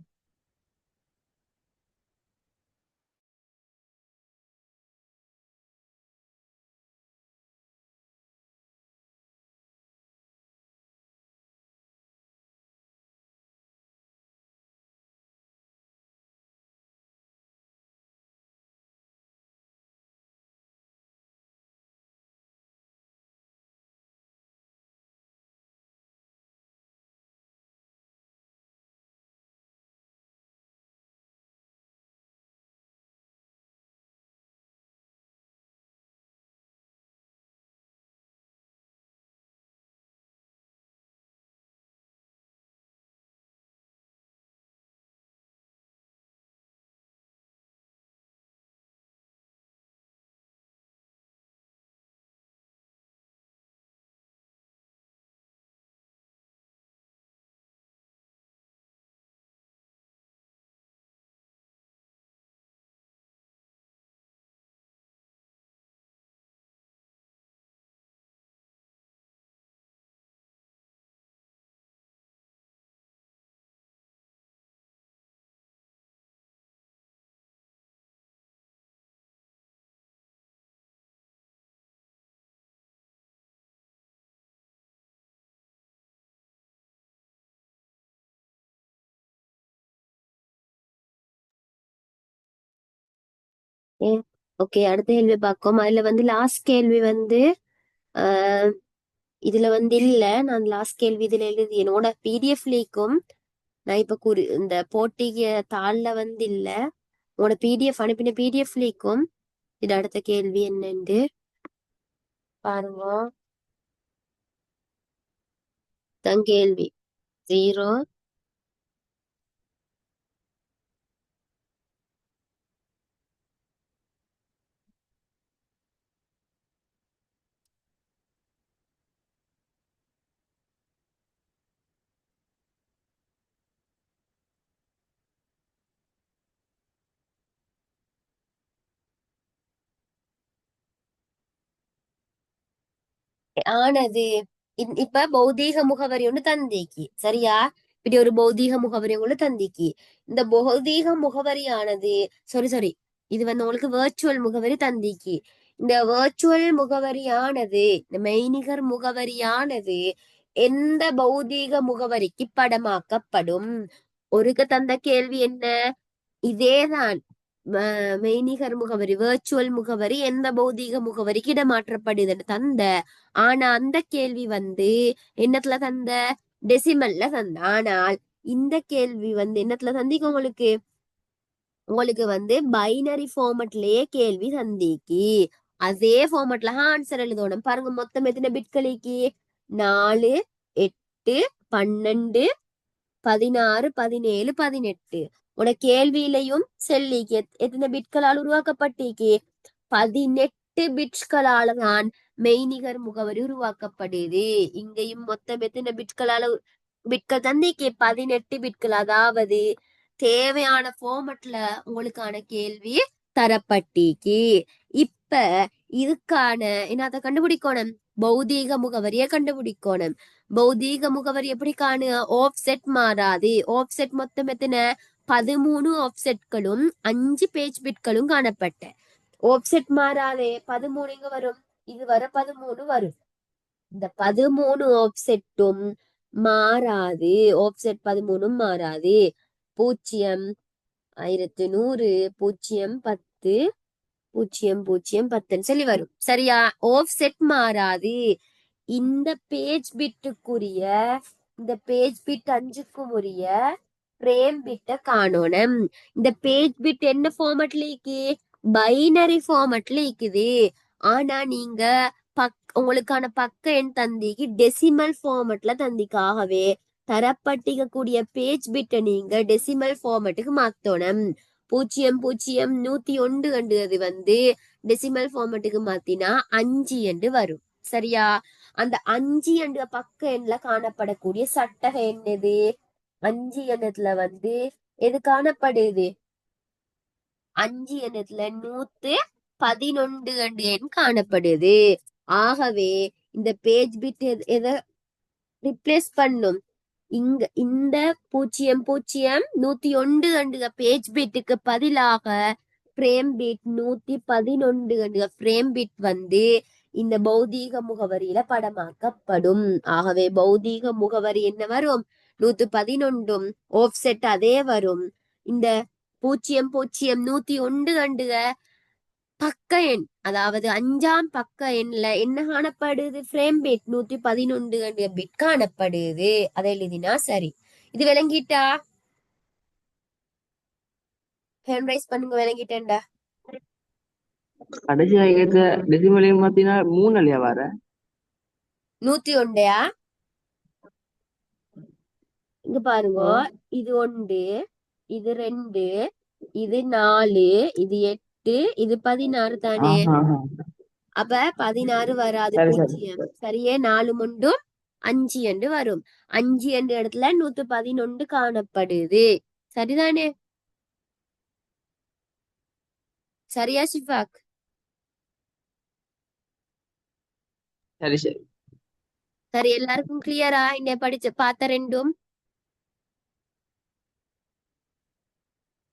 ஓகே, அடுத்த கேள்வி பார்ப்போம். அதுல லாஸ்ட் கேள்வி ஆஹ் இதுல இல்ல. நான் லாஸ்ட் கேள்வி இதுல எழுதி என்னோட பிடிஎஃப் லிங்க்கும் நான் இப்ப இந்த போட்டிக்கு தாள்ல இல்ல. உங்களோட பிடிஎஃப் அனுப்பின பிடிஎஃப் லிங்க்கும் இது அடுத்த கேள்வி என்னன்னு பாருங்க. தான் கேள்வி 0. ஆனது இப்ப பௌதீக முகவரி ஒண்ணு தந்திக்கு, சரியா? இப்படி ஒரு பௌதீக முகவரி ஒண்ணு தந்திக்கு. இந்த பௌதீக முகவரியானது சாரி சாரி இது உங்களுக்கு வேர்ச்சுவல் முகவரி தந்திக்கு. இந்த வேர்ச்சுவல் முகவரியானது, இந்த மெய்நிகர் முகவரியானது எந்த பௌதீக முகவரிக்கு படமாக்கப்படும்? ஒருக்க தந்த கேள்வி என்ன? இதேதான். மெய்நிகர் முகவரி வேர்ச்சுவல் முகவரி எந்த பௌதீக முகவரிக்கு இடமாற்றப்படுதுன்னு தந்த. ஆனா அந்த கேள்வி என்னத்துல தந்த? டெசிமல்ல தந்த. ஆனால் இந்த கேள்வி என்னத்துல தந்திக்கு உங்களுக்கு? உங்களுக்கு பைனரி ஃபார்மட்லயே கேள்வி தந்திக்கு. அதே ஃபார்மட்ல ஆன்சர் எழுதணும். பாருங்க, மொத்தம் எத்தனை பிட்களிக்கு? 4, 8, 12, 16, 17, 18. உன கேள்வியிலையும் செல்லிக்கு எத்தனை பிட்களால் உருவாக்கப்பட்டிருக்கு? 18 பிட்களால தான் மெய்நிகர் முகவரி உருவாக்கப்படுது. இங்கேயும் மொத்தம் எத்தனை பிட்கள் தந்திக்கு? 18 பிட்கள். அதாவது தேவையான ஃபார்மட்ல உங்களுக்கான கேள்வி தரப்பட்டிக்கு. இப்ப இதுக்கான என்னத்த கண்டுபிடிக்கணும்? பௌதீக முகவரிய கண்டுபிடிக்கணும். பௌதீக முகவரி எப்படி காணு? ஆஃப்செட் மாறாது. ஆஃப்செட் மொத்தம் எத்தனை? 13 ஆஃப்செட்களும் 5 பேஜ் பிட்களும் காணப்பட்ட. ஆஃப்செட் மாறாதே. 13 இங்க வரும், இது வர 13 வரும். இந்த 13 ஆஃப்செட்டும் மாறாது. ஆஃப்செட் 13 மாறாது. 0, 1100, 0, 10, 0, 0, 10 சொல்லி வரும், சரியா? ஆஃப்செட் மாறாது. இந்த பேஜ் பிட்டுக்குரிய, இந்த பேஜ் பிட் 5க்கும் உரிய ஃப்ரேம் பிட்ட காணணும். இந்த பேஜ் பிட் என்ன ஃபார்மட்ல இருக்கு? பைனரி ஃபார்மட்ல இருக்குது. ஆனா நீங்க உங்களுக்கான பக்க எண் தந்திக்கு டெசிமல் ஃபார்மட்ல தந்திக்காகவே தரப்பட்டிக்கக்கூடிய பேஜ் பிட்டை நீங்க டெசிமல் ஃபார்மட்டுக்கு மாத்தணும். 0, 0, 101 கண்டு அது டெசிமல் ஃபார்மட்டுக்கு மாத்தினா 5 என்று வரும், சரியா? அந்த 5 என்ற பக்க எண்ல காணப்படக்கூடிய சட்டகம் என்னது? 5 எண்ணத்துல வந்து எது காணப்படுது? 5 எண்ணத்துல 111 என்ற எண் காணப்படுது. ஆகவே இந்த பேஜ் பிட் எதை ரிப்ளேஸ் பண்ணும்? இங்க இந்த 001 என்ற பேஜ் பிட்டுக்கு பதிலாக ஃப்ரேம் பிட் 111 என்ற ஃப்ரேம் பிட் வந்து இந்த பௌதீக முகவரியில படமாக்கப்படும். ஆகவே பௌதீக முகவரி என்ன வரும்? 111. ஆஃப்செட் அதே வரும். இந்த 001 என்ற பக்க எண், அதாவது 5ஆம் பக்க எண்ல என்ன காணப்படுது? ஃப்ரேம் பிட் 111 என்ற பிட் காணப்படுது. அதை எழுதினா சரி. இது விளங்கிட்டா? ஹேண்ட் ரைஸ் பண்ணுங்க, விளங்கிட்டேன்டா. கடைசி கேட்க டெசிமலையும் பார்த்தீங்கன்னா 3 இல்லையா வர? 101. இங்க பாருங்க, இது 1, இது 2, இது 4, இது 8, இது 16 தானே? அப்ப 16 வராது, சரி சரி 0. சரியே? 4 முண்டும் 5 என்று வரும். 5 என்ற இடத்துல 111 காணப்படுது. சரிதானே? சரியா ஷிஃபாக்? சரி சரி சரி, எல்லாருக்கும் கிளியரா? இன்ன படிச்ச பார்த்த ரெண்டும்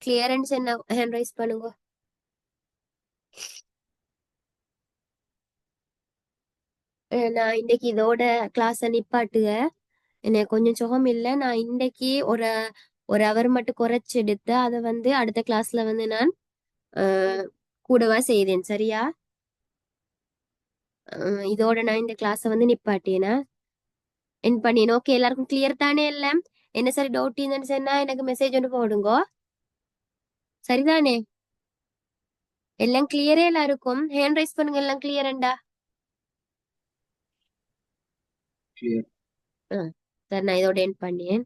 கிளியரன்ஸ் என்ன ஹேண்ட் ரைஸ் பண்ணுங்க. நான் இன்னைக்கு இதோட கிளாஸ் நிப்பாட்டுக. எனக்கு கொஞ்சம் சுகம் இல்லை. நான் இன்னைக்கு ஒரு ஒரு அவர் மட்டும் குறைச்சு எடுத்து அதை வந்து அடுத்த கிளாஸ்ல வந்து நான் கூடவா செய்தேன். சரியா? இதோட நான் இந்த கிளாஸை வந்து நிப்பாட்டேனா என் பண்ணினேன். ஓகே, எல்லாருக்கும் கிளியர் தானே? எல்லாம் என்ன சரி டவுட் இருந்துன்னு சொன்னா எனக்கு மெசேஜ் ஒன்று போடுங்க. சரிதானே? எல்லாம் கிளியரே எல்லாருக்கும்? ஹேண்ட் ரைஸ் பண்ணுங்க, எல்லாம் கிளியரண்டா? சரி சரி, நான் இதோட என் பண்ணேன்.